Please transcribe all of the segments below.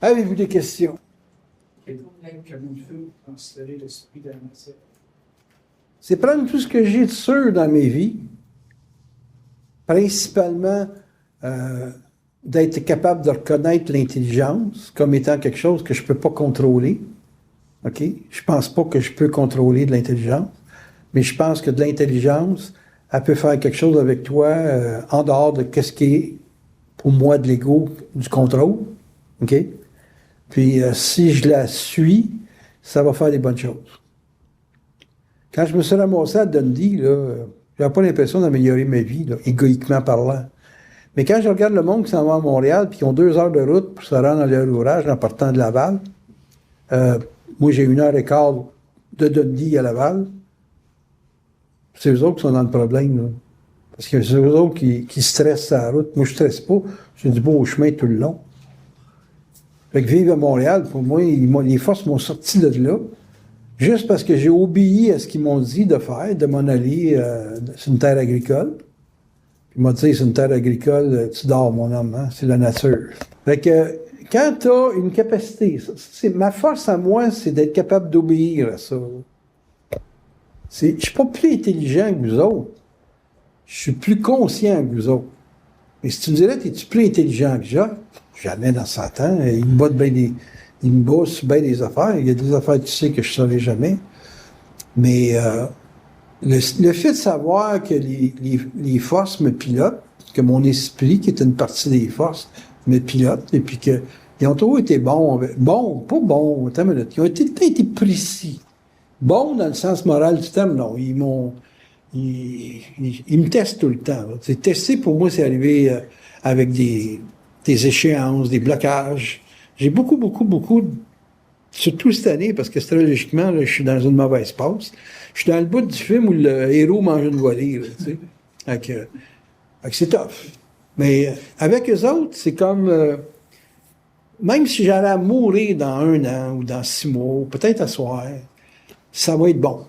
Avez-vous des questions? C'est prendre tout ce que j'ai de sûr dans mes vies, principalement d'être capable de reconnaître l'intelligence comme étant quelque chose que je ne peux pas contrôler. OK? Je pense pas que je peux contrôler de l'intelligence, mais je pense que de l'intelligence, elle peut faire quelque chose avec toi en dehors de ce qui est, pour moi, de l'ego, du contrôle. OK? Puis, si je la suis, ça va faire des bonnes choses. Quand je me suis ramassé à Dundee, là, j'avais pas l'impression d'améliorer ma vie, là, égoïquement parlant. Mais quand je regarde le monde qui s'en va à Montréal, puis qui ont 2 heures de route pour se rendre dans leur ouvrage en partant de Laval, moi, j'ai 1h15 de Dundee à Laval. C'est eux autres qui sont dans le problème, là. Parce que c'est eux autres qui stressent sa route. Moi, je ne stresse pas. J'ai du beau chemin tout le long. Fait que vivre à Montréal, pour moi, les forces m'ont sorti de là. Juste parce que j'ai obéi à ce qu'ils m'ont dit de faire, de m'en aller sur une terre agricole. Puis ils m'ont dit, sur une terre agricole, tu dors, mon homme, hein? C'est la nature. Fait que, quand tu as une capacité, ma force à moi, c'est d'être capable d'obéir à ça. Je ne suis pas plus intelligent que vous autres. Je suis plus conscient que vous autres. Mais si tu me dirais, es-tu plus intelligent que Jacques? Jamais dans 100 ans. Il me bosse bien des affaires. Il y a des affaires, tu sais, que je ne saurais jamais. Mais le fait de savoir que les forces me pilotent, que mon esprit, qui est une partie des forces, me pilote, et puis qu'ils ont toujours été bons. Bons, pas bons, attends une minute. Ils ont été précis. Bons dans le sens moral du terme, non. Ils me testent tout le temps. C'est tester, pour moi, c'est arriver avec des échéances, des blocages. J'ai beaucoup, surtout cette année, parce que stratégiquement, là, je suis dans une mauvaise passe. Je suis dans le bout du film où le héros mange une volée, là, tu sais. Fait que c'est tough. Mais avec eux autres, c'est comme... même si j'allais à mourir dans 1 an ou dans 6 mois, ou peut-être à soir, ça va être bon.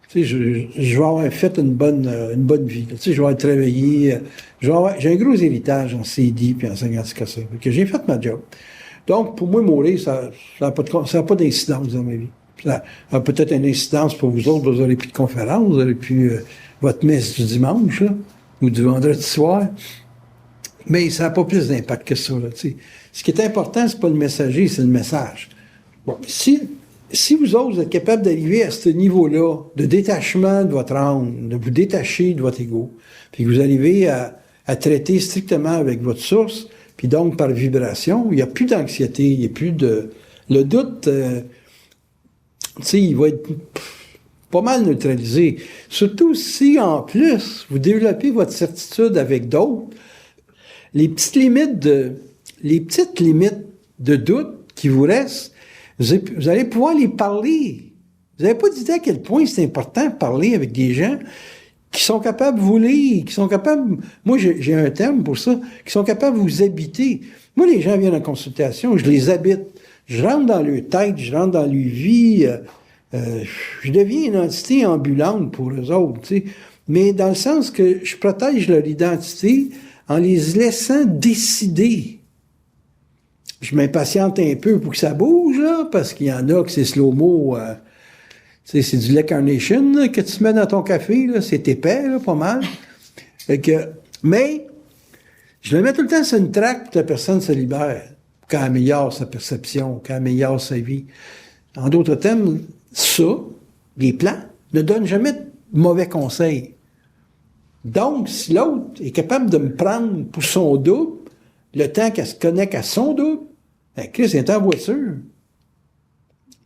Tu sais, je vais avoir fait une bonne vie. Tu sais, je vais avoir travaillé. J'ai un gros héritage en CD puis en 50 cassés. Que j'ai fait ma job. Donc, pour moi, mourir, ça n'a pas d'incidence dans ma vie. Ça a peut-être une incidence pour vous autres. Vous n'aurez plus de conférence, vous n'aurez plus votre messe du dimanche, là, ou du vendredi soir. Mais ça n'a pas plus d'impact que ça, là, tu sais. Ce qui est important, c'est pas le messager, c'est le message. Bon, si vous autres vous êtes capables d'arriver à ce niveau-là de détachement de votre âme, de vous détacher de votre ego, puis que vous arrivez à traiter strictement avec votre source, puis donc par vibration, il n'y a plus d'anxiété, il n'y a plus de... Le doute, tu sais, il va être pas mal neutralisé. Surtout si, en plus, vous développez votre certitude avec d'autres, les petites limites de doute qui vous restent, vous allez pouvoir les parler. Vous n'avez pas d'idée à quel point c'est important de parler avec des gens qui sont capables de vous lire, qui sont capables... Moi, j'ai un terme pour ça, qui sont capables de vous habiter. Moi, les gens viennent en consultation, je les habite. Je rentre dans leur tête, je rentre dans leur vie. Je deviens une entité ambulante pour eux autres, tu sais. Mais dans le sens que je protège leur identité en les laissant décider. Je m'impatiente un peu pour que ça bouge, là, parce qu'il y en a que c'est slow-mo. C'est du lait carnation là, que tu mets dans ton café, là, c'est épais, là, pas mal. Mais je le mets tout le temps sur une traque pour que la personne se libère, qu'elle améliore sa perception, qu'elle améliore sa vie. En d'autres termes, ça, les plans, ne donnent jamais de mauvais conseils. Donc, si l'autre est capable de me prendre pour son double, le temps qu'elle se connecte à son double, Chris est en voiture.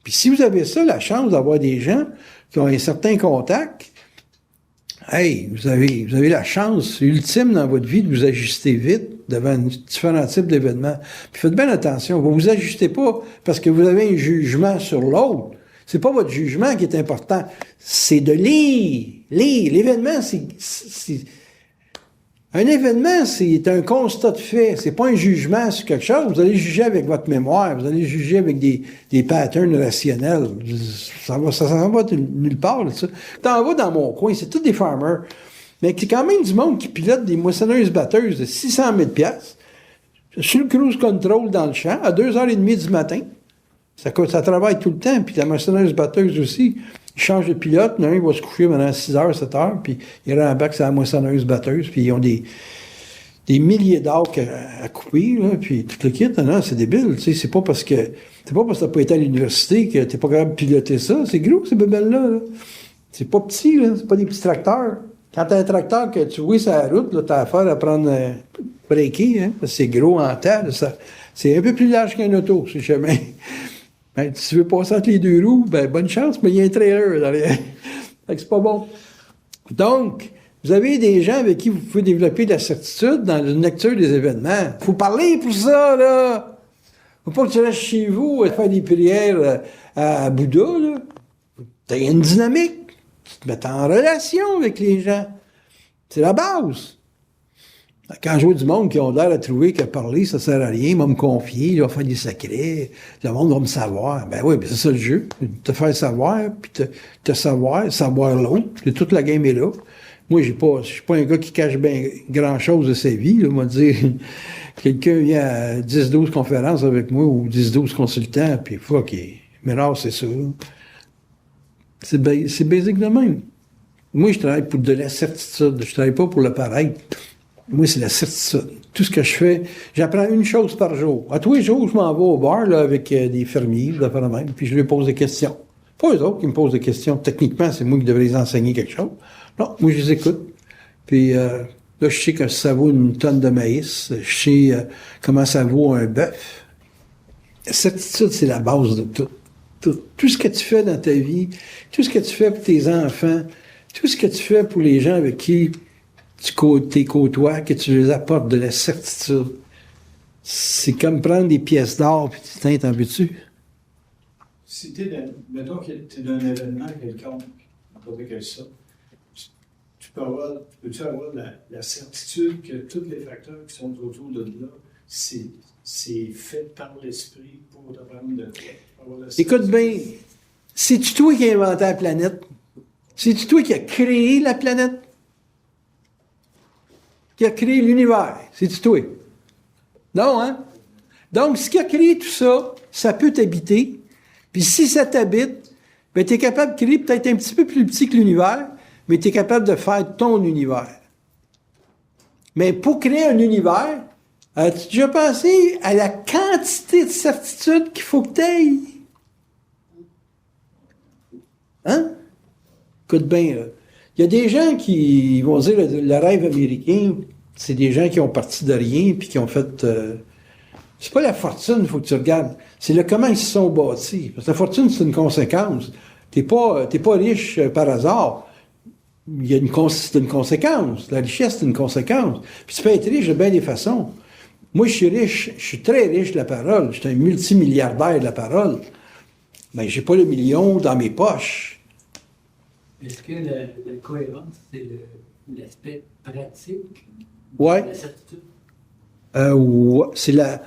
Puis si vous avez ça, la chance d'avoir des gens qui ont un certain contact, hey, vous avez la chance ultime dans votre vie de vous ajuster vite devant différents types d'événements. Puis faites bien attention, vous vous ajustez pas parce que vous avez un jugement sur l'autre. C'est pas votre jugement qui est important, c'est de lire. L'événement, un événement, c'est un constat de fait. C'est pas un jugement sur quelque chose. Vous allez juger avec votre mémoire. Vous allez juger avec des patterns rationnels. Ça va nulle part, là, ça. T'en vas dans mon coin, c'est tous des farmers. Mais c'est quand même du monde qui pilote des moissonneuses-batteuses de 600 000 $. Sur le cruise control dans le champ, à 2h30 du matin. Ça travaille tout le temps, puis la moissonneuse-batteuse aussi. Ils changent de pilote, l'un, il va se coucher pendant 6h, 7h, puis il rembarque sur la moissonneuse-batteuse, puis ils ont des milliers d'arcs à couper, là, puis tout le kit. Non, c'est débile, tu sais, c'est pas parce que t'as pas été à l'université que t'es pas capable de piloter ça. C'est gros, ces bébelles-là, là. C'est pas petit, là, c'est pas des petits tracteurs. Quand t'as un tracteur que tu vois sur la route, là, t'as affaire à prendre breaker, hein, parce que c'est gros en temps, là, c'est un peu plus large qu'un auto, ce chemin. Ben, si tu veux passer entre les deux roues, ben, bonne chance, mais il y a un trailer derrière. Fait que c'est pas bon. Donc, vous avez des gens avec qui vous pouvez développer de la certitude dans une lecture des événements. Faut parler pour ça, là! Faut pas que tu restes chez vous à faire des prières à Bouddha, là. T'as une dynamique. Tu te mets en relation avec les gens. C'est la base. Quand je vois du monde qui ont l'air à trouver que parler, ça sert à rien, ils vont me confier, ils vont faire des secrets, le monde va me savoir. Ben oui, ben c'est ça le jeu. Te faire savoir, puis te savoir l'autre, puis toute la game est là. Moi, je suis pas un gars qui cache bien grand-chose de sa vie, là, on va dire. Quelqu'un vient à 10-12 conférences avec moi, ou 10-12 consultants, puis fuck, mais là, c'est ça. C'est basique de même. Moi, je travaille pour de la certitude, je travaille pas pour le paraître. Moi, c'est la certitude. Tout ce que je fais, j'apprends une chose par jour. À tous les jours, je m'en vais au bar là, avec des fermiers, de faire même, puis je leur pose des questions. Pas eux autres qui me posent des questions. Techniquement, c'est moi qui devrais les enseigner quelque chose. Non, moi, je les écoute. Puis là, je sais que ça vaut une tonne de maïs. Je sais comment ça vaut un bœuf. La certitude, c'est la base de tout. Tout ce que tu fais dans ta vie, tout ce que tu fais pour tes enfants, tout ce que tu fais pour les gens avec qui tu côtoies, que tu les apportes de la certitude. C'est comme prendre des pièces d'or puis tu t'en veux-tu? Si mettons que tu es dans un événement quelconque, n'importe quel ça, peux-tu avoir la certitude que tous les facteurs qui sont autour de là, c'est fait par l'esprit pour te prendre de toi? Écoute bien, c'est-tu toi qui as inventé la planète? C'est-tu toi qui as créé la planète? Qui a créé l'univers? C'est-tu toi? Non, hein? Donc, ce qui a créé tout ça, ça peut t'habiter. Puis si ça t'habite, ben, tu es capable de créer peut-être un petit peu plus petit que l'univers, mais tu es capable de faire ton univers. Mais pour créer un univers, as-tu déjà pensé à la quantité de certitude qu'il faut que tu aies? Hein? Écoute bien, là. Il y a des gens qui vont dire le rêve américain, c'est des gens qui ont parti de rien puis qui ont fait... c'est pas la fortune, il faut que tu regardes. C'est le comment ils se sont bâtis. Parce que la fortune, c'est une conséquence. T'es pas riche par hasard. C'est une conséquence. La richesse, c'est une conséquence. Puis tu peux être riche de bien des façons. Moi, je suis riche, je suis très riche de la parole. Je suis un multimilliardaire de la parole. Mais j'ai pas le million dans mes poches. Est-ce que la cohérence, c'est l'aspect pratique Ouais. de la certitude? Ouais.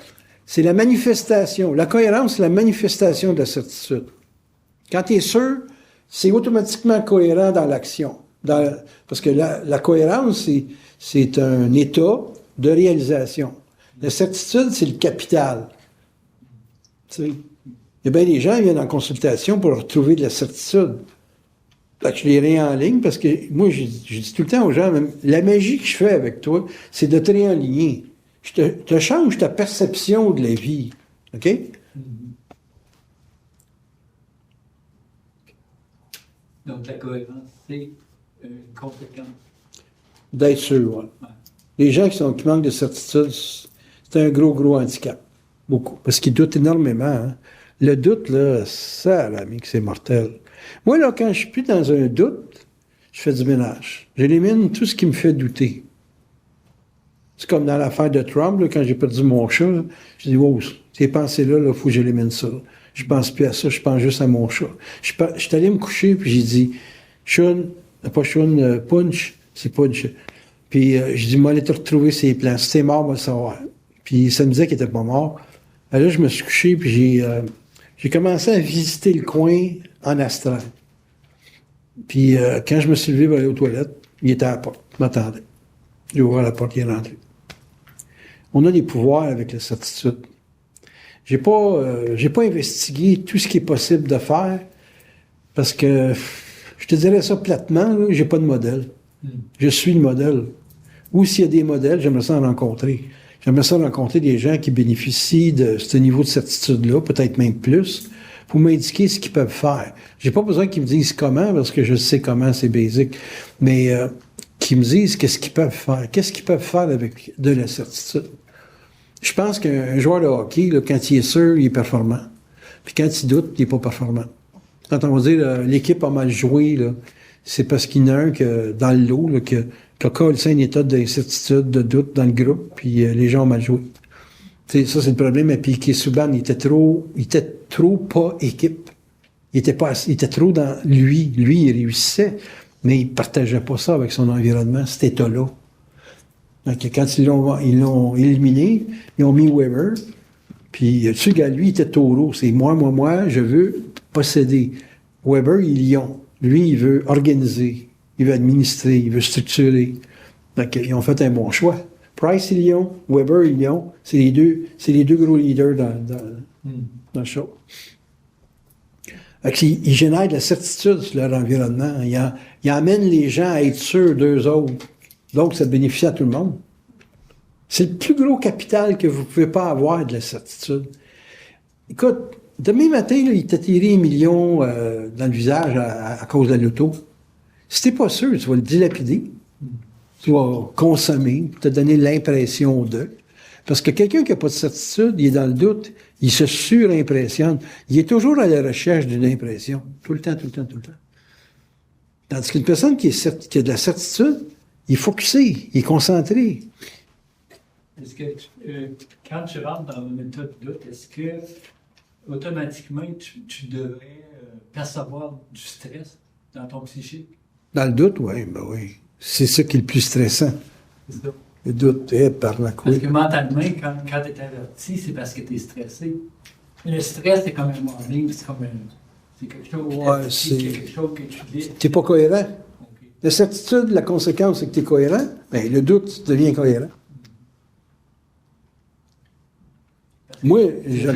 C'est la manifestation. La cohérence, c'est la manifestation de la certitude. Quand tu es sûr, c'est automatiquement cohérent dans l'action. Parce que la cohérence, c'est un état de réalisation. La certitude, c'est le capital. Tu sais, il y a bien des gens qui viennent en consultation pour retrouver de la certitude. Fait que je les réenligne en ligne parce que moi, je dis tout le temps aux gens, même, la magie que je fais avec toi, c'est de te réaligner. Je te change ta perception de la vie. OK? Donc, la cohérence, c'est une conséquence. D'être sûr, ouais. Les gens qui manquent de certitude, c'est un gros handicap. Beaucoup. Parce qu'ils doutent énormément. Hein. Le doute, là, ça, l'ami, que c'est mortel. Moi, là, quand je suis plus dans un doute, je fais du ménage. J'élimine tout ce qui me fait douter. C'est comme dans l'affaire de Trump, là, quand j'ai perdu mon chat, là, je dis, wow, ces pensées-là, il faut que j'élimine ça. Je pense plus à ça, je pense juste à mon chat. Je suis allé me coucher, puis j'ai dit, Punch, c'est Punch. Puis je dis, moi, allez te retrouver ses plans. Si t'es mort, on va le savoir. Puis ça me disait qu'il était pas mort. Là, je me suis couché, puis j'ai commencé à visiter le coin en astral. Puis quand je me suis levé pour aller aux toilettes, il était à la porte, il m'attendait. J'ai ouvert la porte, il est rentré. On a des pouvoirs avec la certitude. J'ai pas investigué tout ce qui est possible de faire parce que, je te dirais ça platement, là, j'ai pas de modèle. Je suis le modèle. Ou s'il y a des modèles, j'aimerais ça en rencontrer. J'aimerais ça rencontrer des gens qui bénéficient de ce niveau de certitude-là, peut-être même plus, pour m'indiquer ce qu'ils peuvent faire. J'ai pas besoin qu'ils me disent comment, parce que je sais comment, c'est basique, mais qu'ils me disent qu'est-ce qu'ils peuvent faire. Qu'est-ce qu'ils peuvent faire avec de la certitude. Je pense qu'un joueur de hockey, là, quand il est sûr, il est performant. Puis quand il doute, il n'est pas performant. Quand on va dire l'équipe a mal joué, là, c'est parce qu'il y en a un que, dans le lot là, qui a causé un état d'incertitude, de doute dans le groupe, puis les gens ont mal joué. T'sais, ça, c'est le problème. Et puis Subban, il était trop pas équipe. Il était trop dans lui. Lui, il réussissait, mais il partageait pas ça avec son environnement, cet état-là. Donc, quand ils l'ont éliminé, ils ont mis Weber, puis ce gars, lui, il était taureau. C'est moi, je veux posséder. Weber, il Lion. Lui, il veut organiser, il veut administrer, il veut structurer. Donc, ils ont fait un bon choix. Price et Lyon, Weber et Lyon, c'est les deux gros leaders dans le show. Ils génèrent de la certitude sur leur environnement. Ils amènent les gens à être sûrs d'eux autres. Donc, ça bénéficie à tout le monde. C'est le plus gros capital que vous ne pouvez pas avoir de la certitude. Écoute, demain matin, là, il t'a tiré 1 million dans le visage à cause de la loto. Si t'es pas sûr, tu vas le dilapider. Tu vas consommer, te donner l'impression de. Parce que quelqu'un qui n'a pas de certitude, il est dans le doute, il se surimpressionne. Il est toujours à la recherche d'une impression. Tout le temps. Tandis qu'une personne qui a de la certitude, il est focusé, il est concentré. Est-ce que quand tu rentres dans un état de doute, est-ce que automatiquement tu devrais percevoir du stress dans ton psychique? Dans le doute, oui, oui. C'est ça qui est le plus stressant. C'est ça. Le doute, par la couille. Parce que mentalement, quand tu es averti, c'est parce que tu es stressé. Le stress, c'est comme un warning, c'est quelque chose, quelque chose que tu dis. Tu n'es pas cohérent. Okay. La certitude, la conséquence, c'est que tu es cohérent. Bien, le doute, tu deviens cohérent. Moi, je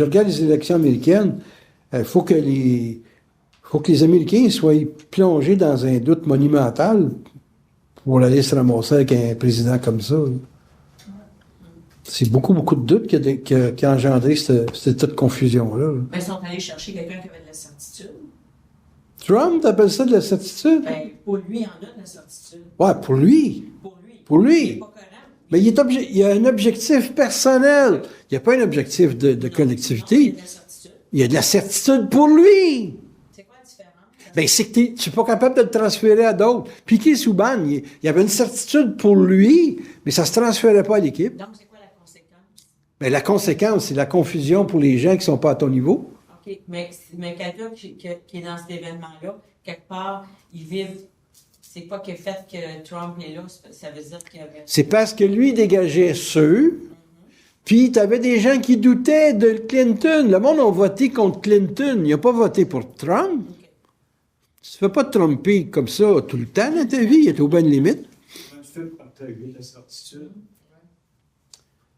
regarde les élections américaines. Il faut que les Américains soient plongés dans un doute monumental pour aller se ramasser avec un président comme ça. C'est beaucoup de doutes qui a engendré cet état de confusion-là. Ben, ils sont allés chercher quelqu'un qui avait de la certitude. Trump, t'appelles ça de la certitude? Ben, pour lui, il en a de la certitude. Ouais, pour lui. Pour lui. Il Il n'est pas cohérent. Mais il y a un objectif personnel. Il n'y a pas un objectif de collectivité. Non, il y a de la certitude. Il y a de la certitude pour lui. C'est quoi la différence? Ben, c'est que tu n'es pas capable de le transférer à d'autres. Piquet Souban, il y avait une certitude pour lui, mais ça ne se transférait pas à l'équipe. Donc, c'est quoi la conséquence? Ben, la conséquence, c'est la confusion pour les gens qui ne sont pas à ton niveau. OK. Mais quelqu'un qui est dans cet événement-là, quelque part, il vit. C'est pas que le fait que Trump est là, ça veut dire qu'il y avait. C'est parce que lui dégageait ceux, puis tu avais des gens qui doutaient de Clinton. Le monde a voté contre Clinton. Il n'a pas voté pour Trump. OK. Tu ne fais pas te tromper comme ça tout le temps dans ta vie. Il y a au bonne limite. Comment tu fais pour partager la certitude?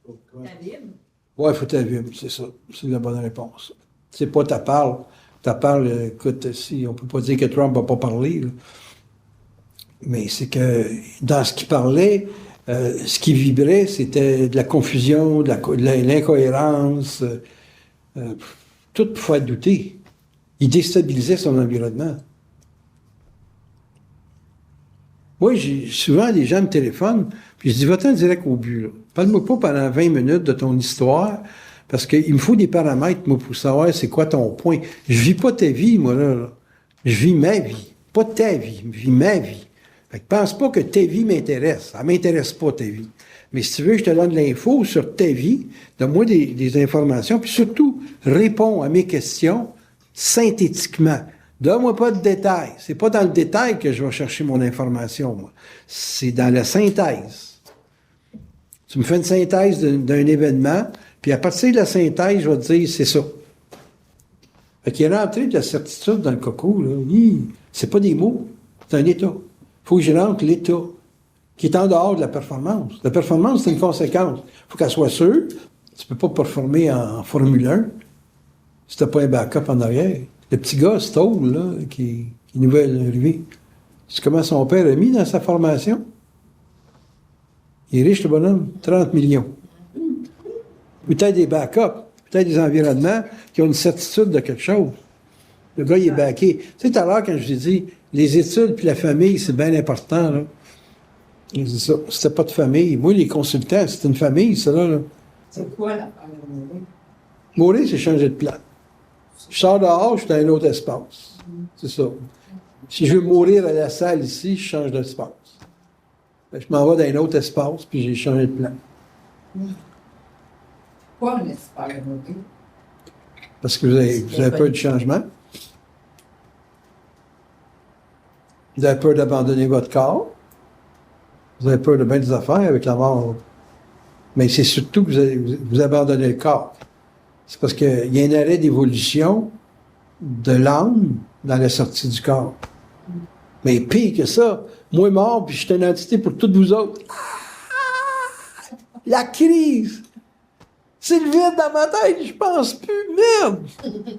Pourquoi? La Bible. Ouais, il faut ta vie, c'est ça. C'est la bonne réponse. C'est pas ta parole. Ta parole, écoute, si on peut pas dire que Trump n'a pas parlé, là. Mais c'est que dans ce qu'il parlait, ce qui vibrait, c'était de la confusion, de l'incohérence, tout pour faire douter. Il déstabilisait son environnement. Moi, j'ai souvent des gens me téléphonent, puis je dis, va-t'en direct au but, là. Parle-moi pas pendant 20 minutes de ton histoire, parce qu'il me faut des paramètres, moi, pour savoir c'est quoi ton point. Je vis pas ta vie, moi, là. Je vis ma vie. Pas ta vie, je vis ma vie. Fait que pense pas que ta vie m'intéresse. Ça m'intéresse pas, ta vie. Mais si tu veux que je te donne de l'info sur ta vie, donne-moi des informations, puis surtout, réponds à mes questions synthétiquement. Donne-moi pas de détails. C'est pas dans le détail que je vais chercher mon information, moi. C'est dans la synthèse. Tu me fais une synthèse d'un événement, puis à partir de la synthèse, je vais te dire, c'est ça. Fait qu'il est rentré de la certitude dans le coco, là. C'est pas des mots, c'est un état. Faut que je rentre l'état. qui est en dehors de la performance. La performance, c'est une conséquence. Il faut qu'elle soit sûre. Tu ne peux pas performer en Formule 1 si tu n'as pas un backup en arrière. Le petit gars, Stoll, là, qui est nouvel arrivé, c'est comment son père a mis dans sa formation. Il est riche, le bonhomme, 30 millions. Peut-être des backups, peut-être des environnements qui ont une certitude de quelque chose. Le gars, il est backé. Tu sais, tout à l'heure, quand je vous ai dit, les études puis la famille, c'est bien important, là. C'est ça. C'était pas de famille. Moi, les consultants, c'est une famille, ça, là. C'est quoi l'affaire de mourir? Mourir, c'est changer de plan. Je sors dehors, je suis dans un autre espace. C'est ça. Si je veux mourir à la salle ici, je change d'espace. Je m'en vais dans un autre espace, puis j'ai changé de plan. Quoi on espère mourir? Parce que vous avez peur du changement. Vous avez peur d'abandonner votre corps. Vous avez peur de bien des affaires avec la mort. Mais c'est surtout que vous abandonnez le corps. C'est parce qu'il y a un arrêt d'évolution de l'âme dans la sortie du corps. Mais pire que ça, moi mort, puis je suis une entité pour toutes vous autres. Ah! La crise! C'est le vide dans ma tête, je pense plus, merde!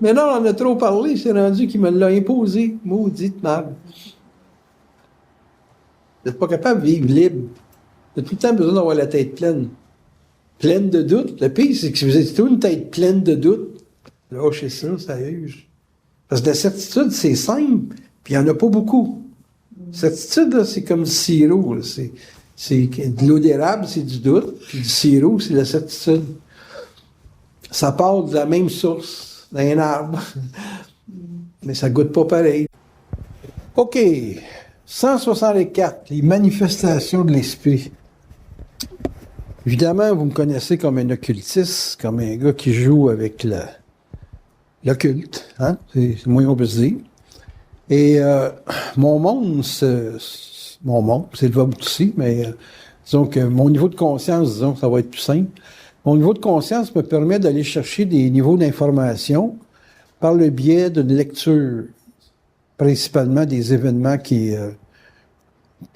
Mais non, on en a trop parlé, c'est rendu qu'il me l'a imposé. Maudite merde. Vous n'êtes pas capable de vivre libre. Vous avez tout le temps besoin d'avoir la tête pleine. Pleine de doutes. Le pire, c'est que si vous êtes tout une tête pleine de doutes, lâchez ça, sérieux. Parce que la certitude, c'est simple, puis il n'y en a pas beaucoup. Certitude, là, c'est comme du sirop. Là. C'est de l'eau d'érable, c'est du doute, puis du sirop, c'est la certitude. Ça part de la même source, d'un arbre. Mais ça goûte pas pareil. OK. 164, les manifestations de l'esprit. Évidemment, vous me connaissez comme un occultiste, comme un gars qui joue avec l'occulte. Hein? C'est le moins qu'on peut se dire. Et mon monde, c'est le vôtre aussi, mais disons que mon niveau de conscience, disons que ça va être plus simple. Mon niveau de conscience me permet d'aller chercher des niveaux d'information par le biais d'une lecture, principalement des événements que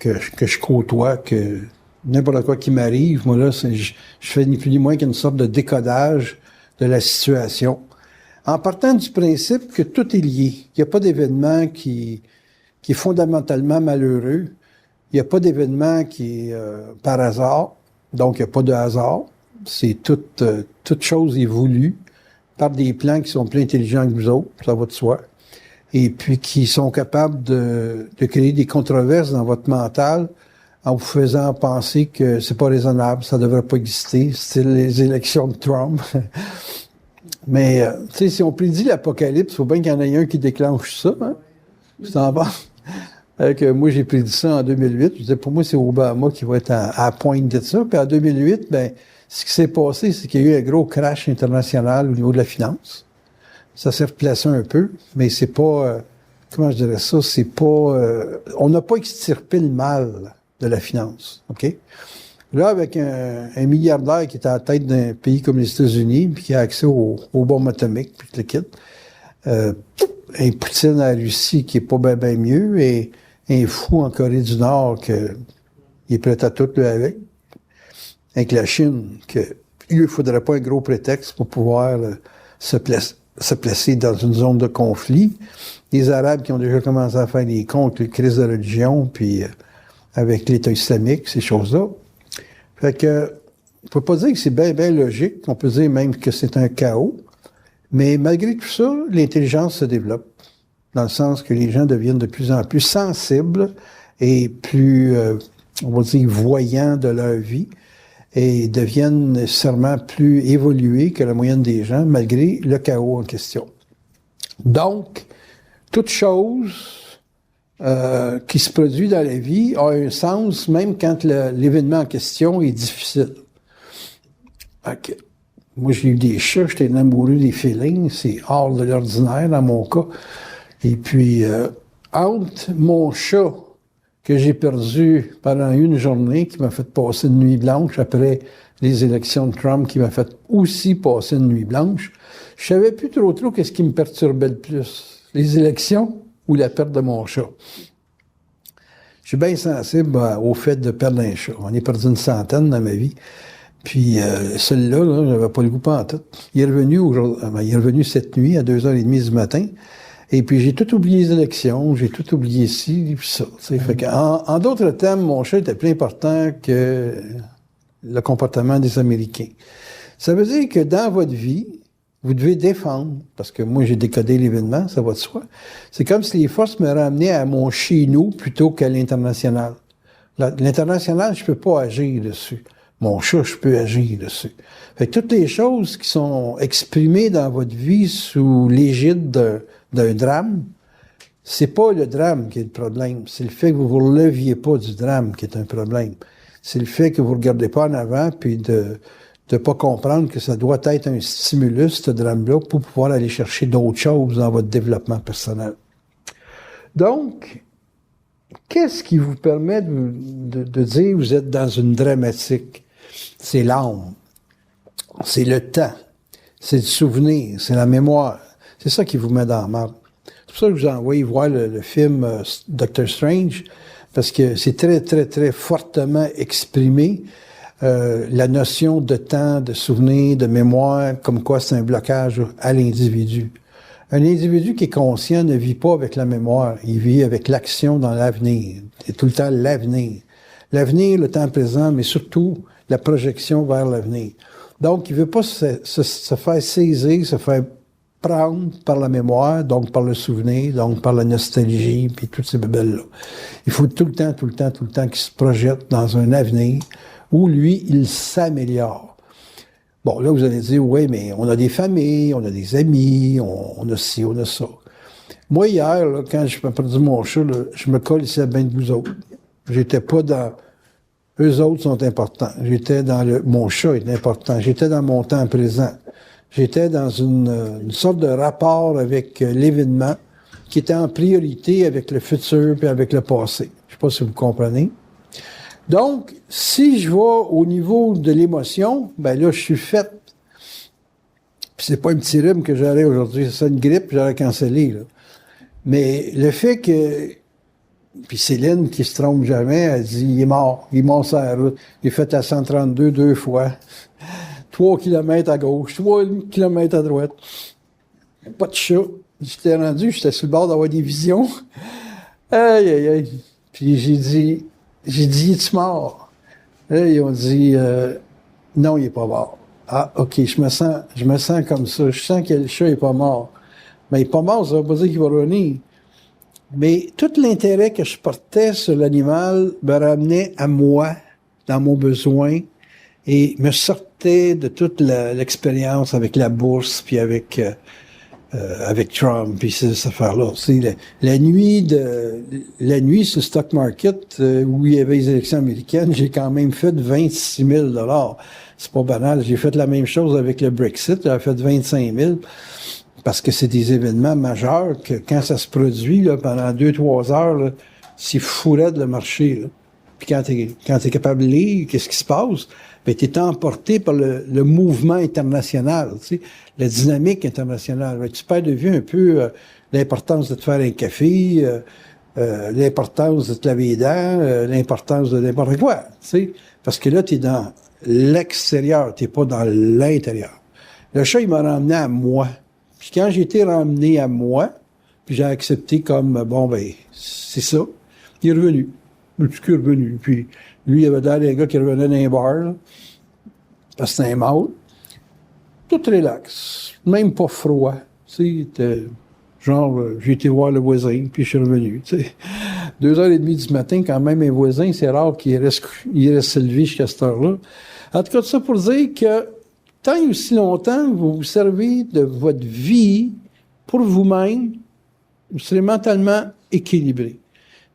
je côtoie, que n'importe quoi qui m'arrive, moi là, je fais ni plus ni moins qu'une sorte de décodage de la situation. En partant du principe que tout est lié, qu'il n'y a pas d'événement qui est fondamentalement malheureux, il n'y a pas d'événement qui est par hasard, donc il n'y a pas de hasard, c'est toute chose est voulue par des plans qui sont plus intelligents que vous autres, ça va de soi, et puis qui sont capables de créer des controverses dans votre mental en vous faisant penser que c'est pas raisonnable, ça devrait pas exister, c'est les élections de Trump. Mais, tu sais, si on prédit l'apocalypse, il faut bien qu'il y en ait un qui déclenche ça, hein? C'est en bas. Moi, j'ai prédit ça en 2008. Je disais, pour moi, c'est Obama qui va être à la pointe de ça. Puis en 2008, ben, ce qui s'est passé, c'est qu'il y a eu un gros crash international au niveau de la finance. Ça s'est replacé un peu, mais c'est pas, comment je dirais ça, c'est pas, on n'a pas extirpé le mal de la finance, OK? Là, avec un milliardaire qui est à la tête d'un pays comme les États-Unis, puis qui a accès aux bombes atomiques, puis le kit, un Poutine à la Russie qui est pas bien mieux, et un fou en Corée du Nord qui est prêt à tout, lui, avec la Chine, que il ne faudrait pas un gros prétexte pour pouvoir se placer dans une zone de conflit. Les Arabes qui ont déjà commencé à faire des comptes, les crises de religion, puis avec l'État islamique, ces choses-là. Fait que, on peut pas dire que c'est bien logique, on peut dire même que c'est un chaos, mais malgré tout ça, l'intelligence se développe, dans le sens que les gens deviennent de plus en plus sensibles et plus, on va dire, voyants de leur vie, et deviennent nécessairement plus évolués que la moyenne des gens, malgré le chaos en question. Donc, toute chose qui se produit dans la vie a un sens, même quand l'événement en question est difficile. Okay. Moi, j'ai eu des chats, j'étais amoureux des félins, c'est hors de l'ordinaire dans mon cas. Et puis, entre mon chat que j'ai perdu pendant une journée, qui m'a fait passer une nuit blanche après les élections de Trump, qui m'a fait aussi passer une nuit blanche, je savais plus trop qu'est-ce qui me perturbait le plus, les élections ou la perte de mon chat. Je suis bien sensible au fait de perdre un chat. On est perdu une centaine dans ma vie. Puis celui-là, là, j'avais pas le goût pas en tout. Il est revenu cette nuit à 2h30 du matin. Et puis j'ai tout oublié les élections, j'ai tout oublié ci, puis ça. Fait que, en d'autres termes, mon chat était plus important que le comportement des Américains. Ça veut dire que dans votre vie, vous devez défendre, parce que moi j'ai décodé l'événement, ça va de soi. C'est comme si les forces me ramenaient à mon chez nous plutôt qu'à l'international. L'international, je peux pas agir dessus. Mon chat, je peux agir dessus. Fait que toutes les choses qui sont exprimées dans votre vie sous l'égide d'un drame, c'est pas le drame qui est le problème. C'est le fait que vous vous releviez pas du drame qui est un problème. C'est le fait que vous regardez pas en avant puis de pas comprendre que ça doit être un stimulus, ce drame-là, pour pouvoir aller chercher d'autres choses dans votre développement personnel. Donc, qu'est-ce qui vous permet de dire que vous êtes dans une dramatique? C'est l'âme. C'est le temps. C'est le souvenir. C'est la mémoire. C'est ça qui vous met dans la marde. C'est pour ça que je vous ai envoyé voir le film Doctor Strange, parce que c'est très, très, très fortement exprimé la notion de temps, de souvenir, de mémoire, comme quoi c'est un blocage à l'individu. Un individu qui est conscient ne vit pas avec la mémoire, il vit avec l'action dans l'avenir. C'est tout le temps l'avenir. L'avenir, le temps présent, mais surtout la projection vers l'avenir. Donc, il ne veut pas se faire saisir, se faire prendre par la mémoire, donc par le souvenir, donc par la nostalgie, puis toutes ces bébelles-là. Il faut tout le temps qu'il se projette dans un avenir où, lui, il s'améliore. Bon, là, vous allez dire, oui, mais on a des familles, on a des amis, on a ci, on a ça. Moi, hier, là, quand je m'ai perdu mon chat, là, je me colle ici à bien de vous autres. J'étais pas dans... Eux autres sont importants. J'étais dans mon chat est important. J'étais dans mon temps présent. J'étais dans une sorte de rapport avec l'événement qui était en priorité avec le futur puis avec le passé. Je sais pas si vous comprenez. Donc, si je vais au niveau de l'émotion, ben là, je suis fait. Puis c'est pas un petit rhume que j'aurais aujourd'hui, c'est une grippe, j'aurais cancellé, là. Mais le fait que... Puis Céline, qui se trompe jamais, elle dit, il est mort sur la route. Il est fait à 132 2 fois. 3 kilomètres à gauche, 3 kilomètres à droite. Pas de chat. J'étais sur le bord d'avoir des visions. Aïe, aïe, aïe. Puis j'ai dit, es-tu mort? Là, ils ont dit, non, il est pas mort. Ah, OK, je me sens comme ça. Je sens que le chat est pas mort. Mais il est pas mort, ça veut pas dire qu'il va revenir. Mais tout l'intérêt que je portais sur l'animal me ramenait à moi, dans mon besoin, et me sortait de toute l'expérience avec la bourse, puis avec Trump, puis ces affaires-là. C'est la nuit sur le stock market, où il y avait les élections américaines, j'ai quand même fait 26 000 $. C'est pas banal. J'ai fait la même chose avec le Brexit, j'ai fait 25 000 parce que c'est des événements majeurs que quand ça se produit là, pendant 2-3 heures, là, c'est fou raide le marché. Là. Puis quand t'es capable de lire qu'est-ce qui se passe, ben t'es emporté par le mouvement international, tu sais, la dynamique internationale. Ben, tu perds de vue un peu l'importance de te faire un café, l'importance de te laver les dents, l'importance de n'importe quoi, tu sais, parce que là t'es dans l'extérieur, t'es pas dans l'intérieur. Le chat, il m'a ramené à moi. Puis quand j'ai été ramené à moi, puis j'ai accepté comme, bon, ben, c'est ça, il est revenu. Le petit cul est revenu. Puis lui, il avait l'air d'un gars qui revenait dans un bar, là, parce que c'était un mâle. Tout relax. Même pas froid. Tu sais, genre, j'ai été voir le voisin, puis je suis revenu, tu sais. 2h30 du matin, quand même, un voisin, c'est rare qu'il reste levé jusqu'à cette heure-là. En tout cas, tout ça pour dire que tant et aussi longtemps vous vous servez de votre vie pour vous-même, vous serez mentalement équilibré.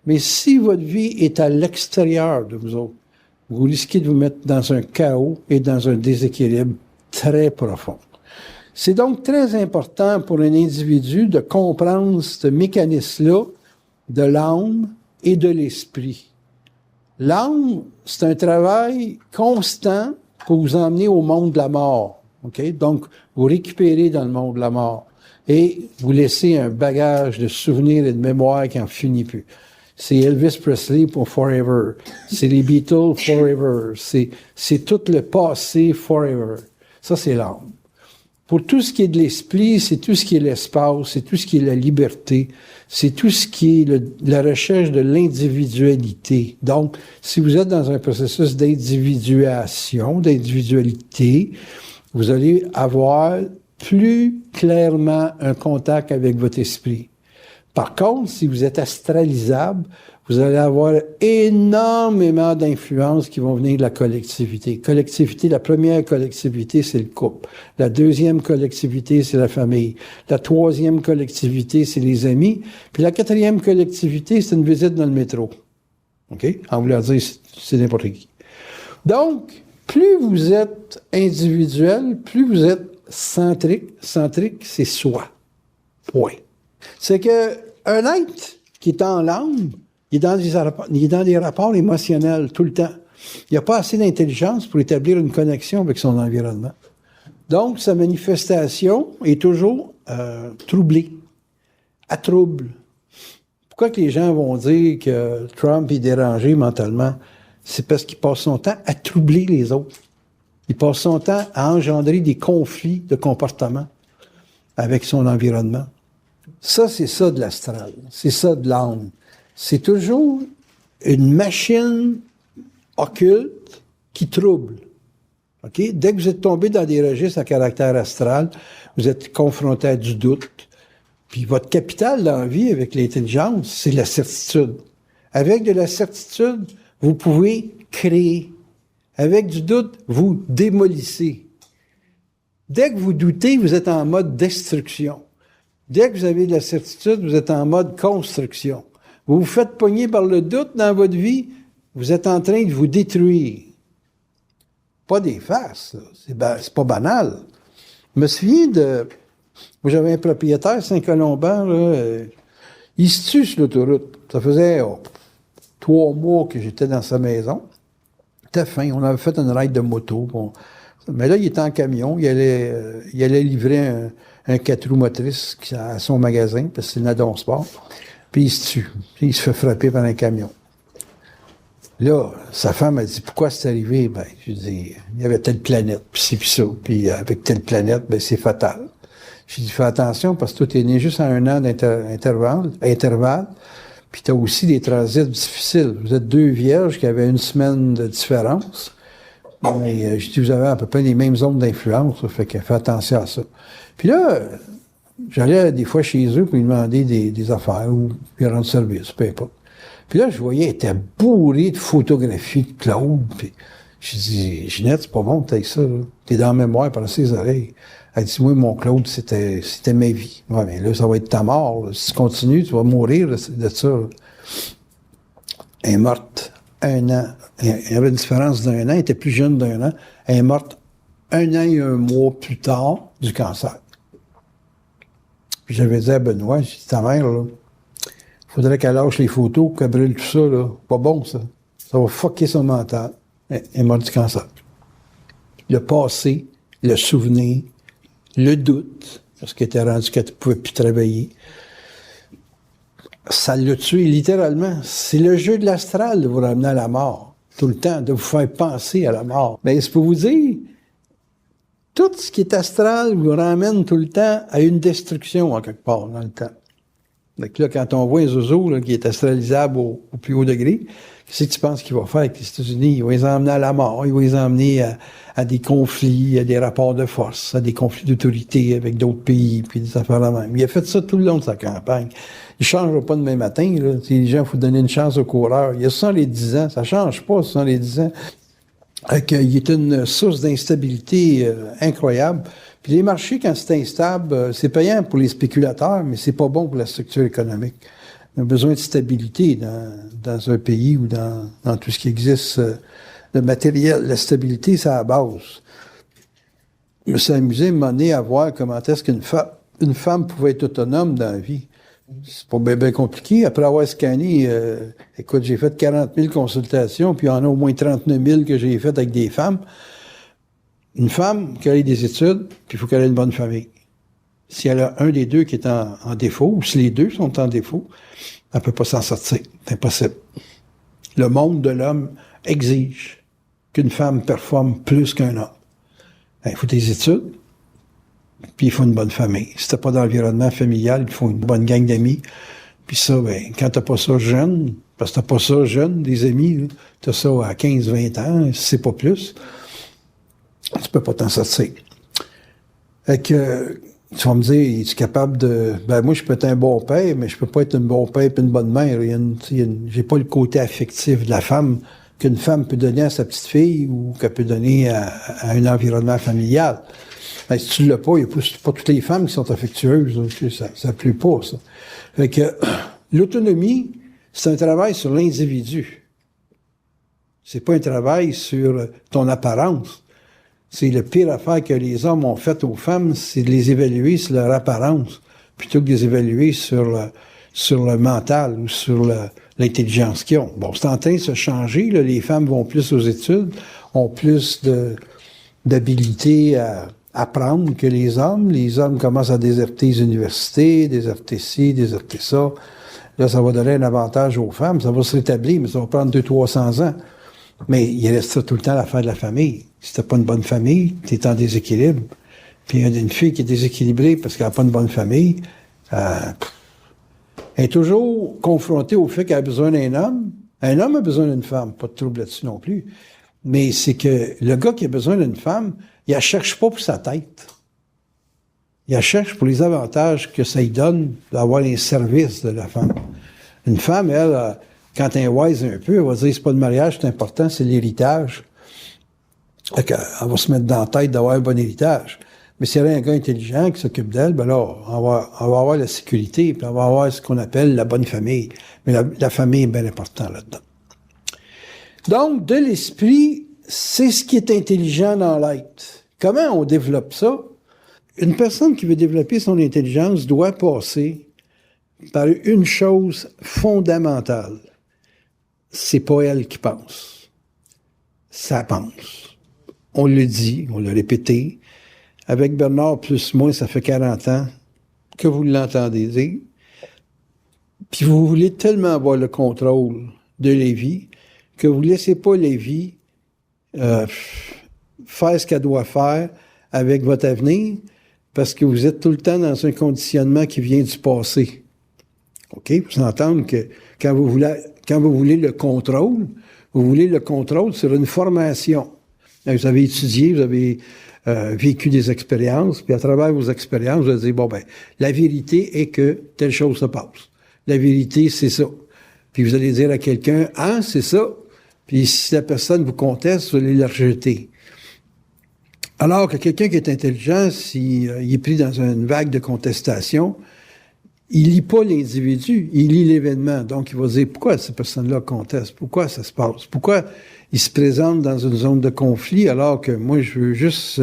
Mais si votre vie est à l'extérieur de vous autres, vous risquez de vous mettre dans un chaos et dans un déséquilibre très profond. C'est donc très important pour un individu de comprendre ce mécanisme-là de l'âme et de l'esprit. L'âme, c'est un travail constant pour vous emmener au monde de la mort. Okay? Donc, vous récupérez dans le monde de la mort et vous laissez un bagage de souvenirs et de mémoires qui n'en finit plus. C'est Elvis Presley pour Forever. C'est les Beatles Forever. C'est tout le passé Forever. Ça, c'est l'âme. Pour tout ce qui est de l'esprit, c'est tout ce qui est l'espace, c'est tout ce qui est la liberté, c'est tout ce qui est la recherche de l'individualité. Donc, si vous êtes dans un processus d'individuation, d'individualité, vous allez avoir plus clairement un contact avec votre esprit. Par contre, si vous êtes astralisable, vous allez avoir énormément d'influences qui vont venir de la collectivité. Collectivité, la première collectivité, c'est le couple. La deuxième collectivité, c'est la famille. La troisième collectivité, c'est les amis. Puis la quatrième collectivité, c'est une visite dans le métro. OK? En voulant dire, c'est n'importe qui. Donc, plus vous êtes individuel, plus vous êtes centrique. Centrique, c'est soi. Point. C'est que un être qui est en l'âme, il est dans des rapports émotionnels tout le temps. Il n'y a pas assez d'intelligence pour établir une connexion avec son environnement. Donc, sa manifestation est toujours troublée, à trouble. Pourquoi que les gens vont dire que Trump est dérangé mentalement? C'est parce qu'il passe son temps à troubler les autres. Il passe son temps à engendrer des conflits de comportement avec son environnement. Ça, c'est ça de l'astral. C'est ça de l'âme. C'est toujours une machine occulte qui trouble. OK? Dès que vous êtes tombé dans des registres à caractère astral, vous êtes confronté à du doute. Puis votre capital dans la vie avec l'intelligence, c'est la certitude. Avec de la certitude, vous pouvez créer. Avec du doute, vous démolissez. Dès que vous doutez, vous êtes en mode destruction. Dès que vous avez de la certitude, vous êtes en mode construction. Vous vous faites pogner par le doute dans votre vie, vous êtes en train de vous détruire. Pas des farces, c'est pas banal. Je me souviens moi, j'avais un propriétaire, Saint-Colomban, là, il se tue sur l'autoroute. Ça faisait 3 mois que j'étais dans sa maison. C'était fin, on avait fait une ride de moto. Bon. Mais là, il était en camion, il allait livrer un 4 roues motrices à son magasin, parce que c'est Nadon Sport. Puis il se tue. Puis il se fait frapper par un camion. Là, sa femme a dit, pourquoi c'est arrivé? Ben, je dis, il y avait telle planète, puis c'est puis ça. Puis avec telle planète, ben, c'est fatal. J'ai dit, fais attention, parce que toi, t'es né juste à 1 an d'intervalle, puis t'as aussi des transits difficiles. Vous êtes 2 vierges qui avaient 1 semaine de différence. Mais j'ai dit, vous avez à peu près les mêmes zones d'influence, ça fait que fais attention à ça. Puis là, j'allais des fois chez eux pour lui demander des affaires ou lui rendre service, peu importe. Puis là, je voyais, il était bourré de photographies de Claude. Puis je dis, Ginette, c'est pas bon que t'aies ça, là. T'es dans la mémoire par ses oreilles. Elle dit, moi, mon Claude, c'était ma vie. Ouais, mais là, ça va être ta mort, là. Si tu continues, tu vas mourir de ça, là. Elle est morte 1 an. Il y avait une différence d'1 an. Elle était plus jeune d'1 an. Elle est morte 1 an et 1 mois plus tard du cancer. Puis j'avais dit à Benoît, j'ai dit, ta mère, là, faudrait qu'elle lâche les photos, qu'elle brûle tout ça, là. Pas bon, ça. Ça va fucker son mental. Elle est morte du cancer. Le passé, le souvenir, le doute, parce qu'elle était rendue qu'elle ne pouvait plus travailler. Ça l'a tué, littéralement. C'est le jeu de l'astral de vous ramener à la mort, tout le temps, de vous faire penser à la mort. Mais c'est pour vous dire, tout ce qui est astral vous ramène tout le temps à une destruction, en quelque part, dans le temps. Donc là, quand on voit un zozo là, qui est astralisable au plus haut degré, qu'est-ce que tu penses qu'il va faire avec les États-Unis? Il va les emmener à la mort, il va les emmener à des conflits, à des rapports de force, à des conflits d'autorité avec d'autres pays, puis des affaires de même. Il a fait ça tout le long de sa campagne. Il ne changera pas demain matin. Là. Les gens, il faut donner une chance aux coureurs. Il y a 70 ans, ça ne change pas, 70 ans. Il est une source d'instabilité incroyable. Puis les marchés, quand c'est instable, c'est payant pour les spéculateurs, mais c'est pas bon pour la structure économique. On a besoin de stabilité dans un pays ou dans tout ce qui existe. Le matériel, la stabilité, c'est à la base. Je me suis amusé à un moment donné à voir comment est-ce qu'une femme pouvait être autonome dans la vie. C'est pas bien compliqué. Après avoir scanné, écoute, j'ai fait 40 000 consultations, puis il y en a au moins 39 000 que j'ai faites avec des femmes. Une femme qui a des études, puis il faut qu'elle ait une bonne famille. Si elle a un des deux qui est en défaut, ou si les deux sont en défaut, elle ne peut pas s'en sortir. C'est impossible. Le monde de l'homme exige qu'une femme performe plus qu'un homme. Il faut des études, puis il faut une bonne famille. Si t'as pas d'environnement familial, il faut une bonne gang d'amis. Puis ça, quand t'as pas ça jeune, parce que t'as pas ça jeune, des amis, t'as ça à 15, 20 ans, si c'est pas plus, tu peux pas t'en sortir. Fait que, tu vas me dire, es-tu capable de... moi, je peux être un bon père, mais je peux pas être un bon père et une bonne mère. J'ai pas le côté affectif de la femme qu'une femme peut donner à sa petite fille ou qu'elle peut donner à un environnement familial. Si tu l'as pas, il n'y a pas toutes les femmes qui sont affectueuses. Ça plaît pas, ça. Fait que l'autonomie, c'est un travail sur l'individu. C'est pas un travail sur ton apparence. C'est le pire affaire que les hommes ont faite aux femmes, c'est de les évaluer sur leur apparence, plutôt que de les évaluer sur le mental ou sur l'intelligence qu'ils ont. Bon, c'est en train de se changer, là. Les femmes vont plus aux études, ont plus d'habilité à apprendre que les hommes. Les hommes commencent à déserter les universités, déserter ci, déserter ça. Là, ça va donner un avantage aux femmes. Ça va se rétablir, mais ça va prendre 200-300 ans. Mais il reste tout le temps l'affaire de la famille. Si t'as pas une bonne famille, t'es en déséquilibre. Puis une fille qui est déséquilibrée parce qu'elle n'a pas une bonne famille, elle est toujours confrontée au fait qu'elle a besoin d'un homme. Un homme a besoin d'une femme. Pas de trouble là-dessus non plus. Mais c'est que le gars qui a besoin d'une femme, il la cherche pas pour sa tête. Il la cherche pour les avantages que ça lui donne d'avoir les services de la femme. Une femme, elle, quand elle est wise un peu, elle va dire, c'est pas le mariage, c'est important, c'est l'héritage. Elle va se mettre dans la tête d'avoir un bon héritage. Mais si elle a un gars intelligent qui s'occupe d'elle, ben là, on va avoir la sécurité, puis on va avoir ce qu'on appelle la bonne famille. Mais la famille est bien importante là-dedans. Donc, de l'esprit, c'est ce qui est intelligent dans l'être. Comment on développe ça? Une personne qui veut développer son intelligence doit passer par une chose fondamentale. C'est pas elle qui pense. Ça pense. On le dit, on l'a répété. Avec Bernard, plus ou moins, ça fait 40 ans que vous l'entendez dire. Puis vous voulez tellement avoir le contrôle de Lévi que vous ne laissez pas Lévi faire ce qu'elle doit faire avec votre avenir parce que vous êtes tout le temps dans un conditionnement qui vient du passé. OK? Vous entendez que quand vous voulez le contrôle, vous voulez le contrôle sur une formation. Vous avez étudié, vous avez vécu des expériences, puis à travers vos expériences, vous allez dire, la vérité est que telle chose se passe. La vérité, c'est ça. Puis vous allez dire à quelqu'un, c'est ça. Puis si la personne vous conteste, vous allez la rejeter. Alors que quelqu'un qui est intelligent, s'il est pris dans une vague de contestation, il lit pas l'individu, il lit l'événement. Donc, il va dire, pourquoi cette personne-là conteste? Pourquoi ça se passe? Pourquoi il se présente dans une zone de conflit alors que moi, je veux juste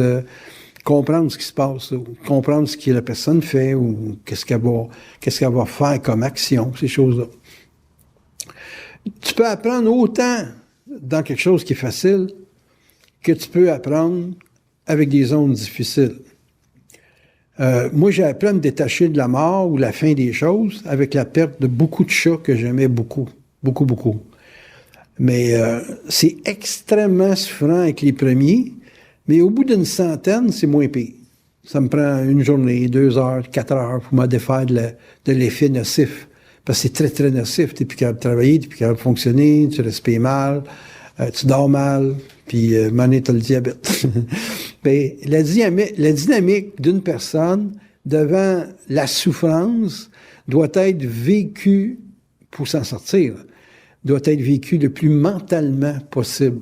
comprendre ce qui se passe, ou comprendre ce que la personne fait, ou qu'est-ce qu'elle va faire comme action, ces choses-là. Tu peux apprendre autant dans quelque chose qui est facile que tu peux apprendre avec des zones difficiles. Moi, j'ai appris à me détacher de la mort ou la fin des choses avec la perte de beaucoup de chats que j'aimais beaucoup. Beaucoup, beaucoup. Mais c'est extrêmement souffrant avec les premiers, mais au bout d'une centaine, c'est moins pire. Ça me prend 1 journée, 2 heures, 4 heures pour me défaire de l'effet nocif. Parce que c'est très, très nocif. T'es plus capable de travailler, t'es plus capable de fonctionner, tu respires mal, tu dors mal, puis maintenant, t'as le diabète. Mais la dynamique d'une personne devant la souffrance doit être vécue, pour s'en sortir, doit être vécue le plus mentalement possible.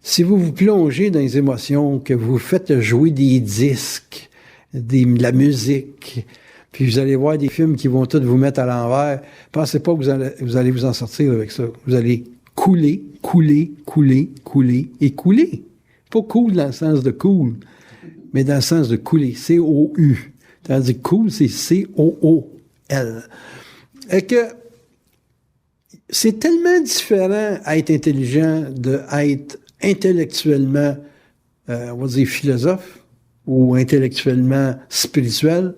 Si vous vous plongez dans les émotions, que vous faites jouer des disques, de la musique, puis vous allez voir des films qui vont tous vous mettre à l'envers, pensez pas que vous allez vous en sortir avec ça. Vous allez couler, et couler. Pas cool dans le sens de cool, mais dans le sens de couler. C-O-U. Tandis que cool, c'est C-O-O-L. Et que c'est tellement différent à être intelligent d'être intellectuellement, on va dire philosophe, ou intellectuellement spirituel,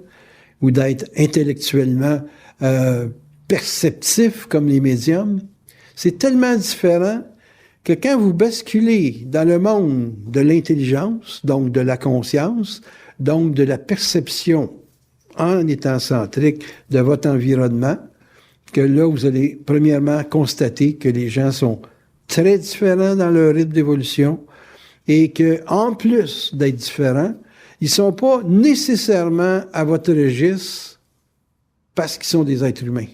ou d'être intellectuellement perceptif comme les médiums. C'est tellement différent que quand vous basculez dans le monde de l'intelligence, donc de la conscience, donc de la perception en étant centrique de votre environnement, que là, vous allez premièrement constater que les gens sont très différents dans leur rythme d'évolution et que, en plus d'être différents, ils sont pas nécessairement à votre registre parce qu'ils sont des êtres humains.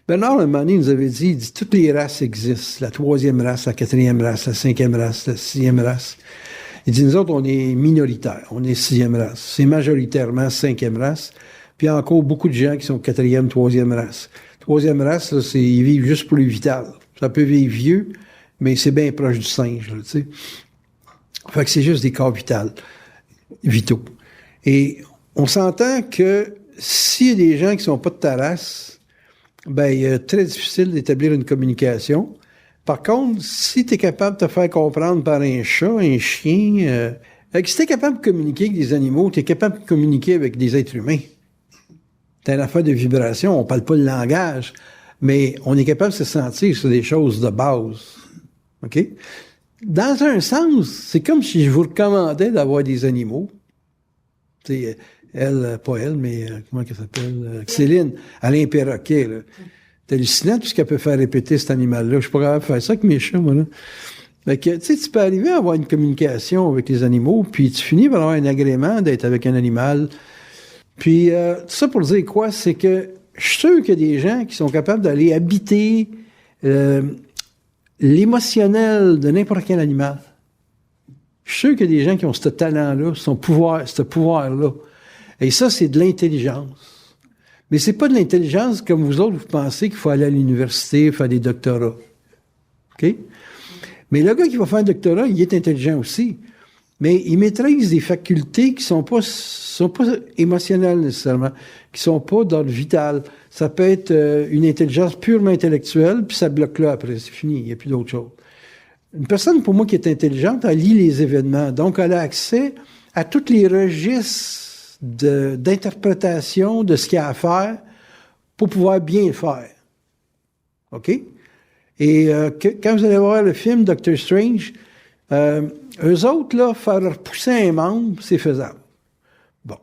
Bernard, un moment donné, nous avait dit, il dit, toutes les races existent, la 3e race, la 4e race, la 5e race, la 6e race. Il dit, nous autres, on est minoritaires, on est 6e race. C'est majoritairement 5e race. Puis il y a encore beaucoup de gens qui sont 4e, 3e race. 3e race, là, ils vivent juste pour le vital. Ça peut vivre vieux, mais c'est bien proche du singe, là, tu sais. Fait que c'est juste des corps vitaux. Et on s'entend que s'il y a des gens qui sont pas de ta race, ben, il est très difficile d'établir une communication. Par contre, si tu es capable de te faire comprendre par un chat, un chien, si tu es capable de communiquer avec des animaux, tu es capable de communiquer avec des êtres humains. C'est une affaire de vibration, on parle pas le langage, mais on est capable de se sentir sur des choses de base. OK? Dans un sens, c'est comme si je vous recommandais d'avoir des animaux. Tu sais, elle, pas elle, mais comment elle s'appelle? Céline, elle a un perroquet, là. C'est hallucinant tout ce qu'elle peut faire répéter cet animal-là. Je suis pas capable de faire ça avec mes chats, moi, là. Fait que, tu sais, tu peux arriver à avoir une communication avec les animaux, puis tu finis par avoir un agrément d'être avec un animal. Puis, tout ça pour dire quoi? C'est que je suis sûr qu'il y a des gens qui sont capables d'aller habiter l'émotionnel de n'importe quel animal. Je suis sûr qu'il y a des gens qui ont ce talent-là, ce pouvoir-là. Et ça, c'est de l'intelligence. Mais c'est pas de l'intelligence comme vous autres, vous pensez qu'il faut aller à l'université, faire des doctorats. OK? Mais le gars qui va faire un doctorat, il est intelligent aussi. Mais il maîtrise des facultés qui sont pas émotionnelles nécessairement, qui sont pas d'ordre vital. Ça peut être une intelligence purement intellectuelle, puis ça bloque là après, c'est fini, il n'y a plus d'autre chose. Une personne, pour moi, qui est intelligente, elle lit les événements. Donc, elle a accès à tous les registres d'interprétation de ce qu'il y a à faire pour pouvoir bien le faire. OK? Et quand vous allez voir le film Doctor Strange, eux autres, là, faire repousser un membre, c'est faisable. Bon.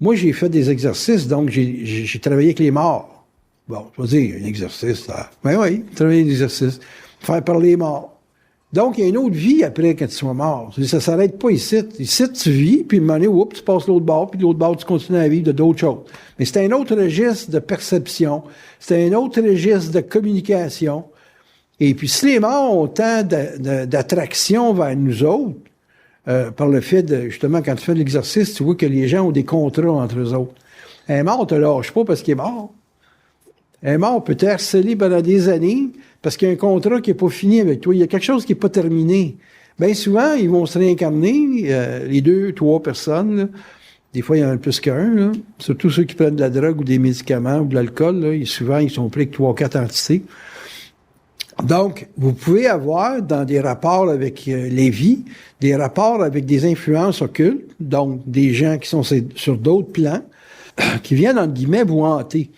Moi, j'ai fait des exercices, donc j'ai travaillé avec les morts. Bon, je vais dire, un exercice, là. Ben oui, travailler des exercices. Faire parler les morts. Donc, il y a une autre vie après quand tu sois mort. Ça s'arrête pas ici. Ici, tu vis, puis à un moment donné, oups, tu passes l'autre bord, puis de l'autre bord, tu continues à vivre de d'autres choses. Mais c'est un autre registre de perception. C'est un autre registre de communication. Et puis, si les morts ont tant d'attraction vers nous autres, par le fait de, justement, quand tu fais de l'exercice, tu vois que les gens ont des contrats entre eux autres. Un mort, on te lâche pas parce qu'il est mort. Un mort peut te harceler pendant des années parce qu'il y a un contrat qui n'est pas fini avec toi. Il y a quelque chose qui n'est pas terminé. Bien souvent, ils vont se réincarner, les 2, 3 personnes. Là. Des fois, il y en a plus qu'un. Là. Surtout ceux qui prennent de la drogue ou des médicaments ou de l'alcool. Là. Souvent, ils sont pris avec 3 ou 4 entités. Donc, vous pouvez avoir dans des rapports avec les vies, des rapports avec des influences occultes, donc des gens qui sont sur d'autres plans, qui viennent, entre guillemets, vous hanter.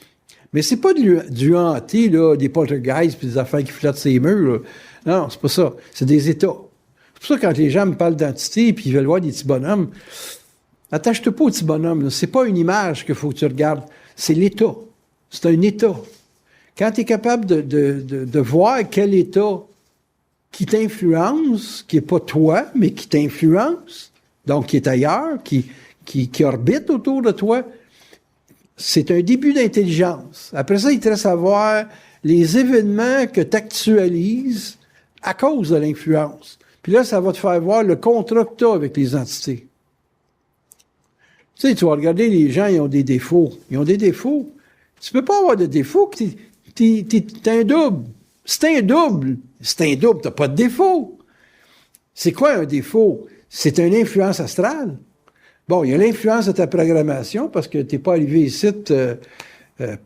Mais c'est pas du hanté, là, des poltergeists puis des affaires qui flottent ces murs, là. Non, c'est pas ça. C'est des états. C'est pour ça que quand les gens me parlent d'entités puis ils veulent voir des petits bonhommes, attache-toi pas aux petits bonhommes, là. C'est pas une image qu'il faut que tu regardes. C'est l'état. C'est un état. Quand tu es capable de voir quel état qui t'influence, qui est pas toi, mais qui t'influence, donc qui est ailleurs, qui orbite autour de toi, c'est un début d'intelligence. Après ça, il te reste à voir les événements que tu actualises à cause de l'influence. Puis là, ça va te faire voir le contrat que tu as avec les entités. Tu sais, tu vas regarder, les gens, ils ont des défauts. Ils ont des défauts. Tu peux pas avoir de défauts. T'es un double. C'est un double. C'est un double, t'as pas de défaut. C'est quoi un défaut? C'est une influence astrale. Bon, il y a l'influence de ta programmation parce que t'es pas arrivé ici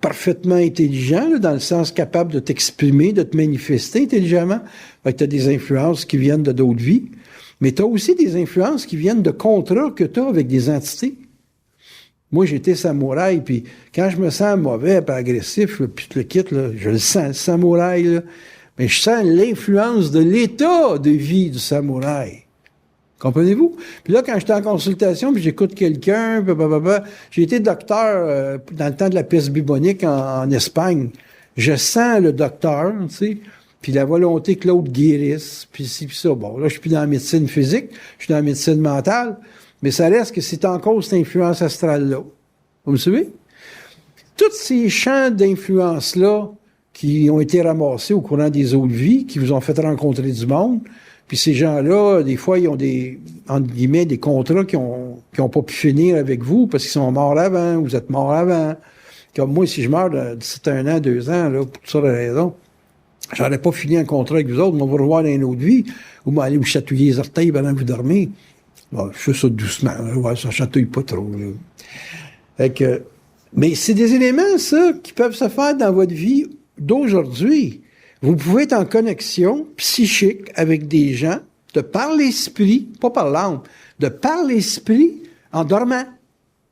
parfaitement intelligent, là, dans le sens capable de t'exprimer, de te manifester intelligemment. Fait que t'as des influences qui viennent de d'autres vies, mais t'as aussi des influences qui viennent de contrats que t'as avec des entités. Moi, j'étais samouraï, puis quand je me sens mauvais, puis agressif, là, puis tout le kit, là, je le sens, le samouraï, là, mais je sens l'influence de l'état de vie du samouraï. Comprenez-vous? Puis là, quand j'étais en consultation, puis j'écoute quelqu'un, j'ai été docteur dans le temps de la peste bubonique en Espagne. Je sens le docteur, tu sais, puis la volonté que l'autre guérisse, puis ci, puis ça. Bon, là, je suis plus dans la médecine physique, je suis dans la médecine mentale, mais ça reste que c'est en cause cette influence astrale-là. Vous me suivez? Tous ces champs d'influence-là qui ont été ramassés au courant des autres vies, qui vous ont fait rencontrer du monde, puis ces gens-là, des fois, ils ont des, entre guillemets, des contrats qui ont pas pu finir avec vous parce qu'ils sont morts avant, vous êtes morts avant. Comme moi, si je meurs d'ici 1 an, 2 ans, là, pour toutes sortes de raisons, j'aurais pas fini un contrat avec vous autres, mais on va revoir dans une autre vie, ou m'aller vous chatouiller les orteils pendant que vous dormez. Bon, je fais ça doucement, là. Ouais, ça chatouille pas trop, là. Fait que, mais c'est des éléments, ça, qui peuvent se faire dans votre vie d'aujourd'hui. Vous pouvez être en connexion psychique avec des gens, de par l'esprit, pas par l'âme, de par l'esprit, en dormant.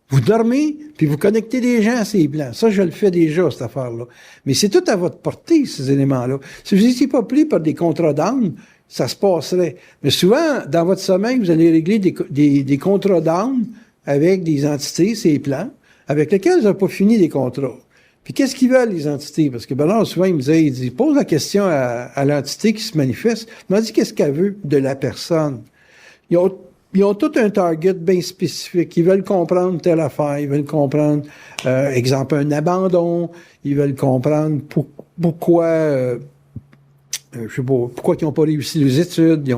Vous dormez, puis vous connectez des gens à ces plans. Ça, je le fais déjà, cette affaire-là. Mais c'est tout à votre portée, ces éléments-là. Si vous n'étiez pas pris par des contrats d'âme, ça se passerait. Mais souvent, dans votre sommeil, vous allez régler des contrats d'âme avec des entités, ces plans, avec lesquels vous n'avez pas fini des contrats. Puis qu'est-ce qu'ils veulent, les entités? Parce que Bernard, souvent, il me disait, pose la question à l'entité qui se manifeste. Il m'a dit qu'est-ce qu'elle veut de la personne. Ils ont tout un target bien spécifique. Ils veulent comprendre telle affaire. Ils veulent comprendre, exemple, un abandon. Ils veulent comprendre pourquoi, je sais pas, pourquoi ils n'ont pas réussi les études.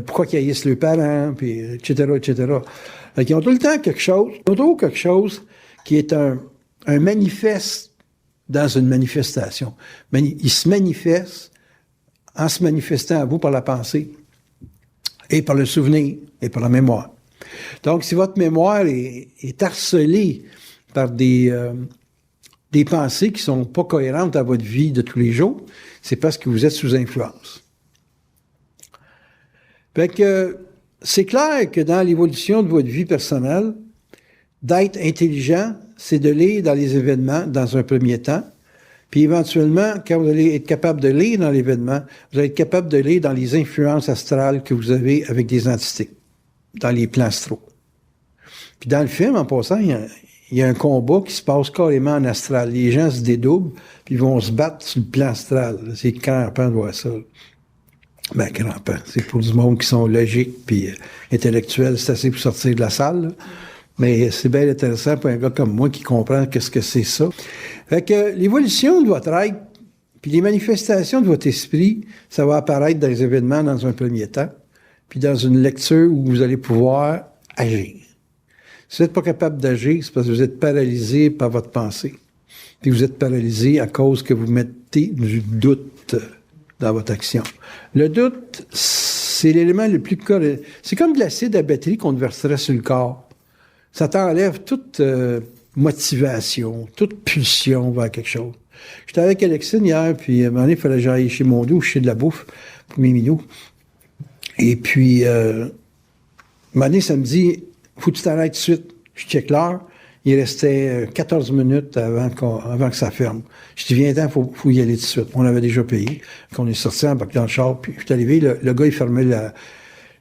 Pourquoi ils haïssent leurs parents, puis etc., etc. Donc, ils ont tout le temps quelque chose. Ils ont toujours quelque chose qui est un manifeste dans une manifestation. Il se manifeste en se manifestant à vous par la pensée et par le souvenir et par la mémoire. Donc, si votre mémoire est harcelée par des pensées qui sont pas cohérentes à votre vie de tous les jours, c'est parce que vous êtes sous influence. Fait que c'est clair que dans l'évolution de votre vie personnelle, d'être intelligent, c'est de lire dans les événements dans un premier temps. Puis éventuellement, quand vous allez être capable de lire dans l'événement, vous allez être capable de lire dans les influences astrales que vous avez avec des entités, dans les plans astraux. Puis dans le film, en passant, il y a un combat qui se passe carrément en astral. Les gens se dédoublent, puis ils vont se battre sur le plan astral. C'est crampant de voir ça. Ben, crampant. C'est pour du monde qui sont logiques puis intellectuels. C'est assez pour sortir de la salle, là. Mais c'est bien intéressant pour un gars comme moi qui comprend qu'est-ce que c'est ça. Fait que l'évolution de votre être, puis les manifestations de votre esprit, ça va apparaître dans les événements dans un premier temps, puis dans une lecture où vous allez pouvoir agir. Si vous n'êtes pas capable d'agir, c'est parce que vous êtes paralysé par votre pensée. Puis vous êtes paralysé à cause que vous mettez du doute dans votre action. Le doute, c'est l'élément le plus correct. C'est comme de l'acide à batterie qu'on verserait sur le corps. Ça t'enlève toute motivation, toute pulsion vers quelque chose. J'étais avec Alexine hier, puis à un moment donné, il fallait que j'aille chez mon dos, chez de la bouffe pour mes minous. Et puis, à un moment donné, ça me dit, faut que tu t'arrêtes tout de suite. Je check l'heure. Il restait 14 minutes avant que ça ferme. Je dis, viens-t'en, faut y aller tout de suite. On avait déjà payé. Qu'on est sorti en bac dans le char, puis je suis arrivé, le gars, il fermait la...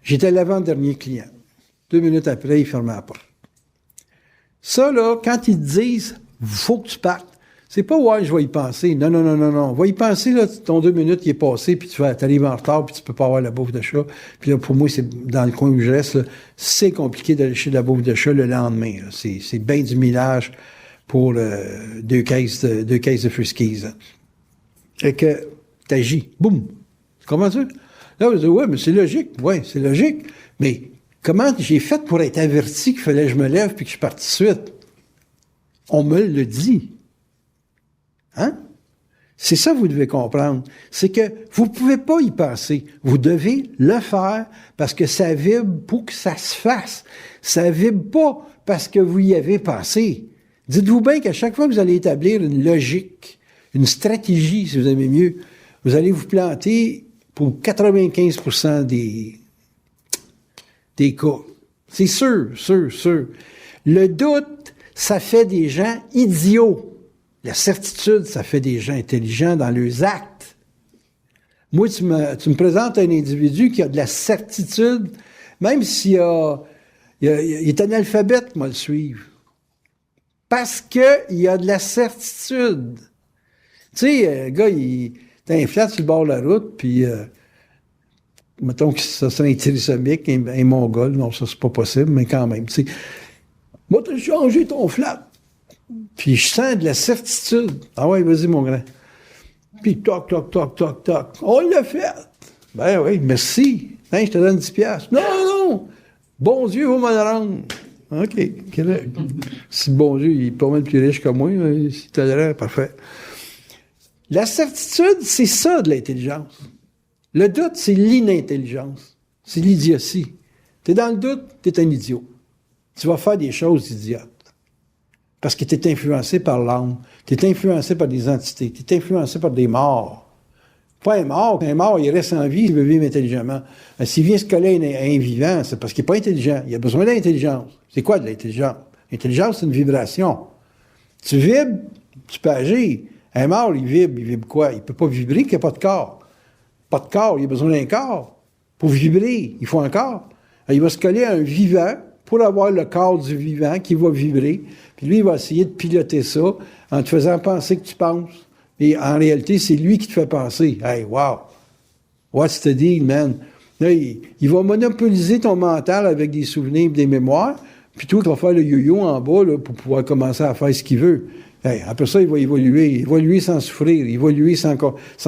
J'étais l'avant-dernier client. 2 minutes après, il fermait la porte. Ça, là, quand ils te disent, faut que tu partes, c'est pas, ouais, je vais y penser. Non. Va y penser, là, ton 2 minutes, il est passé, puis t'arrives en retard, puis tu peux pas avoir la bouffe de chat. Puis là, pour moi, c'est dans le coin où je reste, là, c'est compliqué d'aller chez la bouffe de chat le lendemain, là. C'est bien du millage pour 2 caisses de Friskies. Fait que, t'agis. Boum! Comment ça? Là, vous dites, ouais, mais c'est logique. Ouais, c'est logique. Mais, comment j'ai fait pour être averti qu'il fallait que je me lève puis que je parte tout de suite? On me le dit. Hein? C'est ça que vous devez comprendre. C'est que vous ne pouvez pas y penser. Vous devez le faire parce que ça vibre pour que ça se fasse. Ça vibre pas parce que vous y avez pensé. Dites-vous bien qu'à chaque fois que vous allez établir une logique, une stratégie, si vous aimez mieux, vous allez vous planter pour 95% des cas. C'est sûr. Le doute, ça fait des gens idiots. La certitude, ça fait des gens intelligents dans leurs actes. Moi, tu me présentes un individu qui a de la certitude, même s'il il est analphabète, moi, le suivre. Parce qu'il a de la certitude. Tu sais, le gars, il est flat sur le bord de la route, puis mettons que ça serait un trisomique, un mongol. Non, ça, c'est pas possible, mais quand même, tu sais. Moi, t'as changé ton flat. Puis je sens de la certitude. Ah ouais, vas-y, mon grand. Puis toc, toc, toc, toc, toc. On l'a fait. Ben oui, merci. Hein, je te donne 10 piastres. Non, non. Bon Dieu, vous me le rendre. OK. Si le bon Dieu, il est pas mal plus riche que moi, s'il te le rend, parfait. La certitude, c'est ça de l'intelligence. Le doute, c'est l'inintelligence. C'est l'idiotie. T'es dans le doute, t'es un idiot. Tu vas faire des choses idiotes. Parce que t'es influencé par l'âme. T'es influencé par des entités. T'es influencé par des morts. Pas un mort. Un mort, il reste en vie, il veut vivre intelligemment. S'il vient se coller à un vivant, c'est parce qu'il n'est pas intelligent. Il a besoin d'intelligence. C'est quoi de l'intelligence? L'intelligence, c'est une vibration. Tu vibres, tu peux agir. Un mort, il vibre quoi? Il ne peut pas vibrer qu'il n'y a pas de corps. Pas de corps, il a besoin d'un corps. Pour vibrer, il faut un corps. Alors, il va se coller à un vivant pour avoir le corps du vivant qui va vibrer. Puis lui, il va essayer de piloter ça en te faisant penser que tu penses. Et en réalité, c'est lui qui te fait penser. Hey, wow! What's the deal, man? Là, il va monopoliser ton mental avec des souvenirs et des mémoires, puis toi, tu vas faire le yo-yo en bas là, pour pouvoir commencer à faire ce qu'il veut. Hey, après ça, il va évoluer sans souffrir, évoluer sans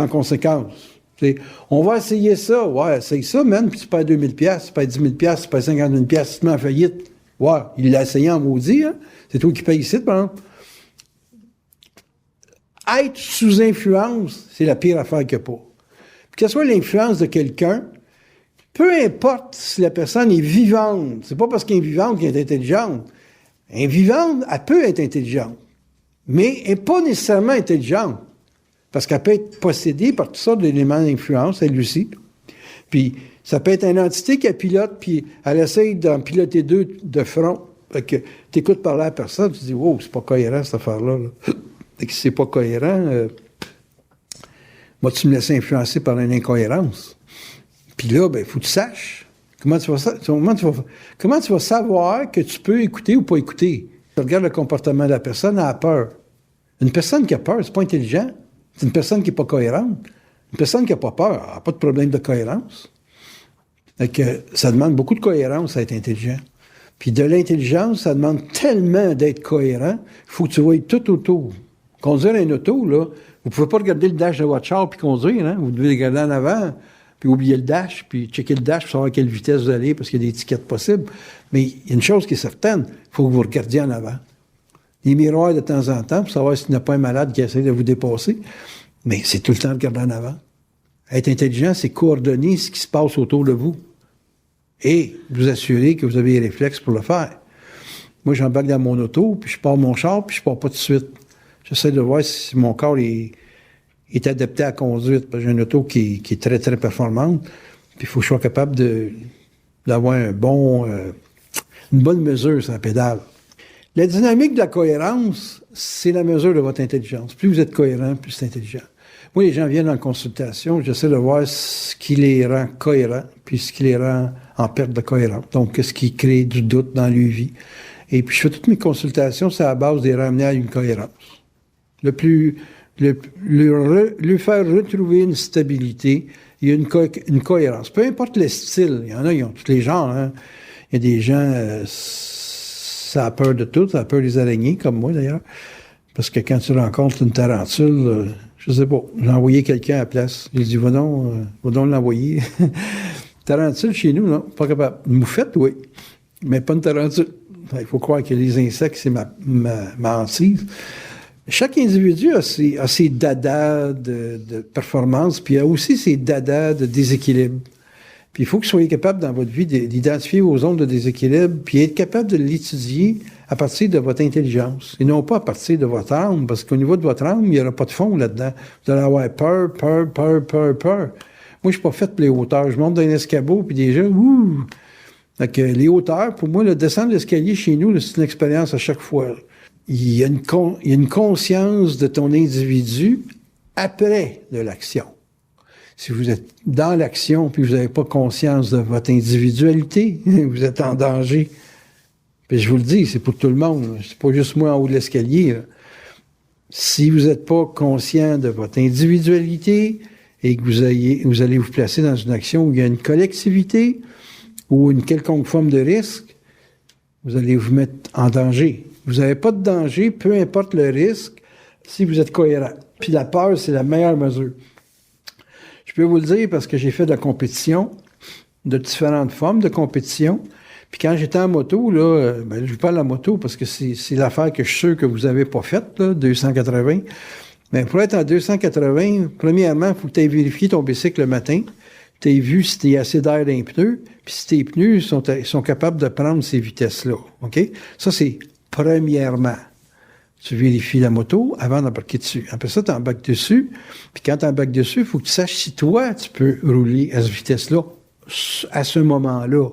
conséquences. T'sais, on va essayer ça. Ouais, essaye ça, man, puis tu perds 2000 pièces, tu perds 10 000 pièces, tu perds 50 000 pièces, tu te mets en faillite. Ouais, il l'a essayé en maudit, hein? C'est toi qui payes ici, par exemple. Être sous influence, c'est la pire affaire qu'il n'y a pas. Puis que ce soit l'influence de quelqu'un, peu importe si la personne est vivante, c'est pas parce qu'elle est vivante qu'elle est intelligente. Elle est vivante, elle peut être intelligente, mais elle n'est pas nécessairement intelligente, parce qu'elle peut être possédée par toutes sortes d'éléments d'influence, elle aussi. Puis ça peut être une entité qui pilote, puis elle essaye d'en piloter deux de front. Fait que tu écoutes parler à la personne, tu te dis « Wow, c'est pas cohérent cette affaire-là. » Et que c'est pas cohérent, moi, tu me laisses influencer par une incohérence. Puis là, ben, il faut que tu saches. Comment tu vas savoir que tu peux écouter ou pas écouter? Tu regardes le comportement de la personne, elle a peur. Une personne qui a peur, c'est pas intelligent. C'est une personne qui n'est pas cohérente. Une personne qui n'a pas peur, elle n'a pas de problème de cohérence. Fait que ça demande beaucoup de cohérence à être intelligent. Puis de l'intelligence, ça demande tellement d'être cohérent, il faut que tu voies tout autour. Conduire un auto, là, vous ne pouvez pas regarder le dash de votre char puis conduire, hein? Vous devez regarder en avant, puis oublier le dash, puis checker le dash pour savoir à quelle vitesse vous allez, parce qu'il y a des étiquettes possibles. Mais il y a une chose qui est certaine, il faut que vous regardiez en avant. Les miroirs de temps en temps, pour savoir s'il n'y a pas un malade qui essaie de vous dépasser. Mais c'est tout le temps de regarder en avant. Être intelligent, c'est coordonner ce qui se passe autour de vous. Et vous assurer que vous avez les réflexes pour le faire. Moi, j'embarque dans mon auto, puis je pars mon char, puis je pars pas tout de suite. J'essaie de voir si mon corps est adapté à la conduite. Parce que j'ai une auto qui est très, très performante. Puis il faut que je sois capable d'avoir une bonne mesure sur la pédale. La dynamique de la cohérence, c'est la mesure de votre intelligence. Plus vous êtes cohérent, plus c'est intelligent. Moi, les gens viennent en consultation, j'essaie de voir ce qui les rend cohérents, puis ce qui les rend en perte de cohérence. Donc, qu'est-ce qui crée du doute dans leur vie. Et puis, je fais toutes mes consultations, c'est à la base de les ramener à une cohérence. Le faire retrouver une stabilité et une cohérence. Peu importe le style, il y en a, ils ont tous les genres. Hein. Il y a des gens, ça a peur de tout, ça a peur des araignées, comme moi d'ailleurs. Parce que quand tu rencontres une tarentule, je sais pas, j'ai envoyé quelqu'un à la place. J'ai dit, va donc l'envoyer. Tarentule chez nous, non, pas capable. Une moufette, oui, mais pas une tarentule. Il faut croire que les insectes, c'est ma hantise. Chaque individu a ses dadas de performance, puis il y a aussi ses dadas de déséquilibre. Puis il faut que vous soyez capable dans votre vie d'identifier vos zones de déséquilibre, puis être capable de l'étudier à partir de votre intelligence, et non pas à partir de votre âme, parce qu'au niveau de votre âme, il n'y aura pas de fond là-dedans. Vous allez avoir peur. Moi, je suis pas fait pour les hauteurs. Je monte dans un escabeau, puis déjà, ouh! Donc, les hauteurs, pour moi, le descendre l'escalier chez nous, là, c'est une expérience à chaque fois. il y a une conscience de ton individu après de l'action. Si vous êtes dans l'action puis vous n'avez pas conscience de votre individualité, vous êtes en danger. Puis je vous le dis, c'est pour tout le monde. C'est pas juste moi en haut de l'escalier. Là. Si vous n'êtes pas conscient de votre individualité et que vous allez vous placer dans une action où il y a une collectivité ou une quelconque forme de risque, vous allez vous mettre en danger. Vous n'avez pas de danger, peu importe le risque, si vous êtes cohérent. Puis la peur, c'est la meilleure mesure. Je peux vous le dire parce que j'ai fait de la compétition, de différentes formes de compétition. Puis quand j'étais en moto, là, je vous parle de la moto parce que c'est l'affaire que je suis sûr que vous n'avez pas faite, là, 280. Mais pour être en 280, premièrement, il faut que tu aies vérifié ton bicycle le matin. Tu aies vu si tu as assez d'air dans les pneus, puis si tes pneus sont capables de prendre ces vitesses-là. OK? Ça, c'est premièrement. Tu vérifies la moto avant d'embarquer dessus. Après ça, tu embarques dessus. Puis quand tu embarques dessus, il faut que tu saches si toi, tu peux rouler à cette vitesse-là, à ce moment-là.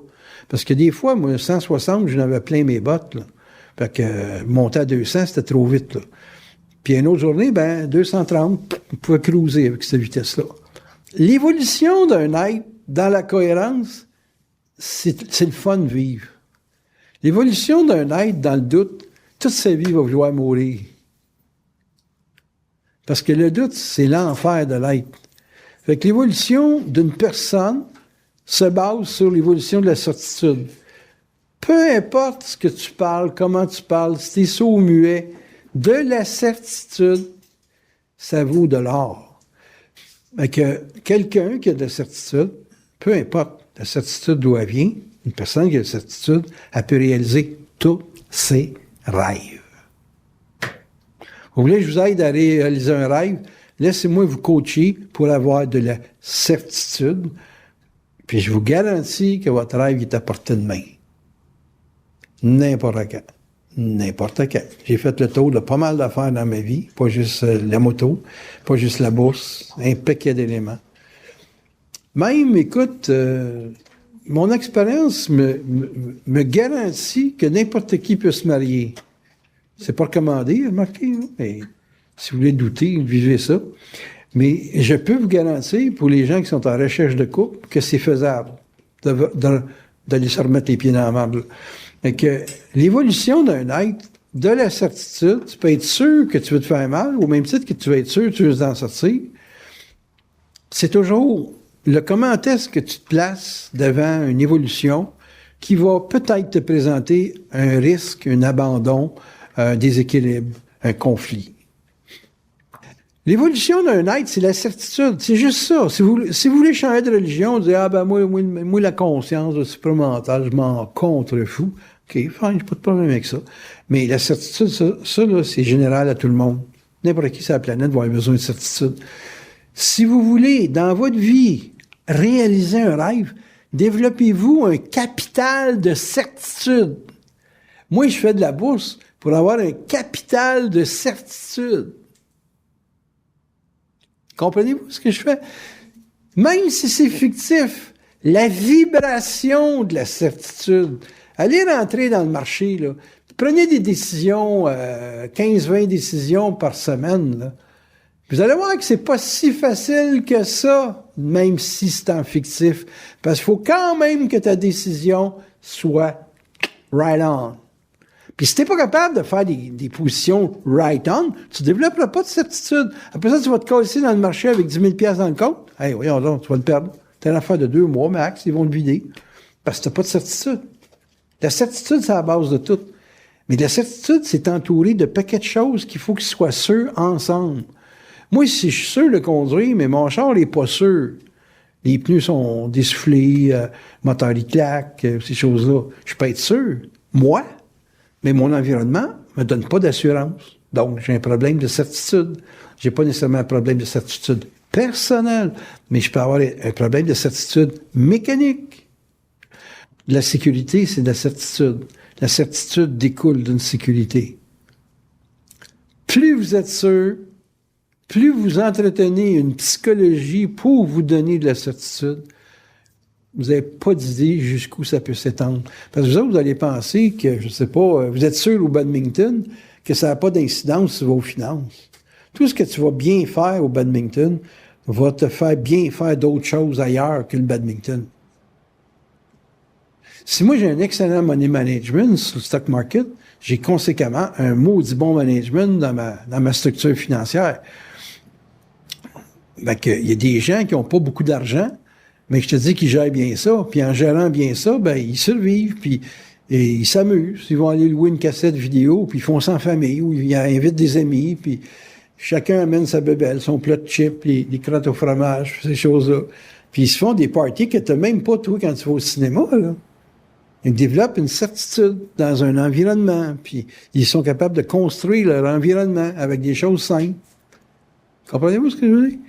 Parce que des fois, moi, 160, je n'avais plein mes bottes. Là. Fait que monter à 200, c'était trop vite. Là. Puis une autre journée, 230, on pouvait cruiser avec cette vitesse-là. L'évolution d'un être dans la cohérence, c'est le fun de vivre. L'évolution d'un être dans le doute, toute sa vie, il va vouloir mourir. Parce que le doute, c'est l'enfer de l'être. Fait que l'évolution d'une personne se base sur l'évolution de la certitude. Peu importe ce que tu parles, comment tu parles, si t'es sourd ou muet, de la certitude, ça vaut de l'or. Fait que quelqu'un qui a de la certitude, peu importe la certitude d'où elle vient, une personne qui a de la certitude, elle peut réaliser tous ses rêve. Vous voulez que je vous aide à réaliser un rêve? Laissez-moi vous coacher pour avoir de la certitude. Puis je vous garantis que votre rêve est à portée de main. N'importe quand. N'importe quand. J'ai fait le tour de pas mal d'affaires dans ma vie. Pas juste la moto, pas juste la bourse, un paquet d'éléments. Même, écoute, mon expérience me garantit que n'importe qui peut se marier. C'est pas recommandé, remarquez, mais si vous voulez douter, vivez ça. Mais je peux vous garantir, pour les gens qui sont en recherche de couple, que c'est faisable d'aller se remettre les pieds dans la marde. Et que l'évolution d'un être, de la certitude, tu peux être sûr que tu veux te faire mal, au même titre que tu veux être sûr que tu veux t'en sortir. C'est toujours le comment est-ce que tu te places devant une évolution qui va peut-être te présenter un risque, un abandon, un déséquilibre, un conflit. L'évolution d'un être, c'est la certitude. C'est juste ça. Si vous voulez changer de religion, vous dites, moi, la conscience, le supramental, je m'en contrefous. OK, fine, j'ai pas de problème avec ça. Mais la certitude, ça là, c'est général à tout le monde. N'importe qui sur la planète va avoir besoin de certitude. Si vous voulez, dans votre vie, réaliser un rêve, développez-vous un capital de certitude. Moi, je fais de la bourse pour avoir un capital de certitude. Comprenez-vous ce que je fais? Même si c'est fictif, la vibration de la certitude. Allez rentrer dans le marché, là. Prenez des décisions, 15-20 décisions par semaine, là. Vous allez voir que c'est pas si facile que ça, même si c'est en fictif. Parce qu'il faut quand même que ta décision soit right on. Puis si t'es pas capable de faire des positions right on, tu développeras pas de certitude. Après ça, tu vas te casser dans le marché avec 10 000 $ dans le compte. Hey, voyons donc, tu vas le perdre. T'as une affaire de 2 mois max, ils vont le vider. Parce que t'as pas de certitude. La certitude, c'est la base de tout. Mais la certitude, c'est entouré de paquets de choses qu'il faut qu'ils soient sûrs ensemble. Moi, si je suis sûr de conduire, mais mon char n'est pas sûr. Les pneus sont dessoufflés, moteur il claque, ces choses-là. Je peux être sûr, moi, mais mon environnement me donne pas d'assurance. Donc, j'ai un problème de certitude. J'ai pas nécessairement un problème de certitude personnelle, mais je peux avoir un problème de certitude mécanique. La sécurité, c'est de la certitude. La certitude découle d'une sécurité. Plus vous êtes sûr, plus vous entretenez une psychologie pour vous donner de la certitude, vous n'avez pas d'idée jusqu'où ça peut s'étendre. Parce que vous autres, vous allez penser que, je sais pas, vous êtes sûr au badminton, que ça n'a pas d'incidence sur vos finances. Tout ce que tu vas bien faire au badminton va te faire bien faire d'autres choses ailleurs que le badminton. Si moi j'ai un excellent money management sur le stock market, j'ai conséquemment un maudit bon management dans ma structure financière. Ben il y a des gens qui n'ont pas beaucoup d'argent, mais je te dis qu'ils gèrent bien ça. Puis en gérant bien ça, ben ils survivent, puis et ils s'amusent. Ils vont aller louer une cassette vidéo, puis ils font ça en famille, ou ils invitent des amis, puis chacun amène sa bébelle, son plat de chips, les crottes au fromage, ces choses-là. Puis ils se font des parties que tu n'as même pas, toi, quand tu vas au cinéma, là. Ils développent une certitude dans un environnement, puis ils sont capables de construire leur environnement avec des choses simples. Comprenez-vous ce que je veux dire?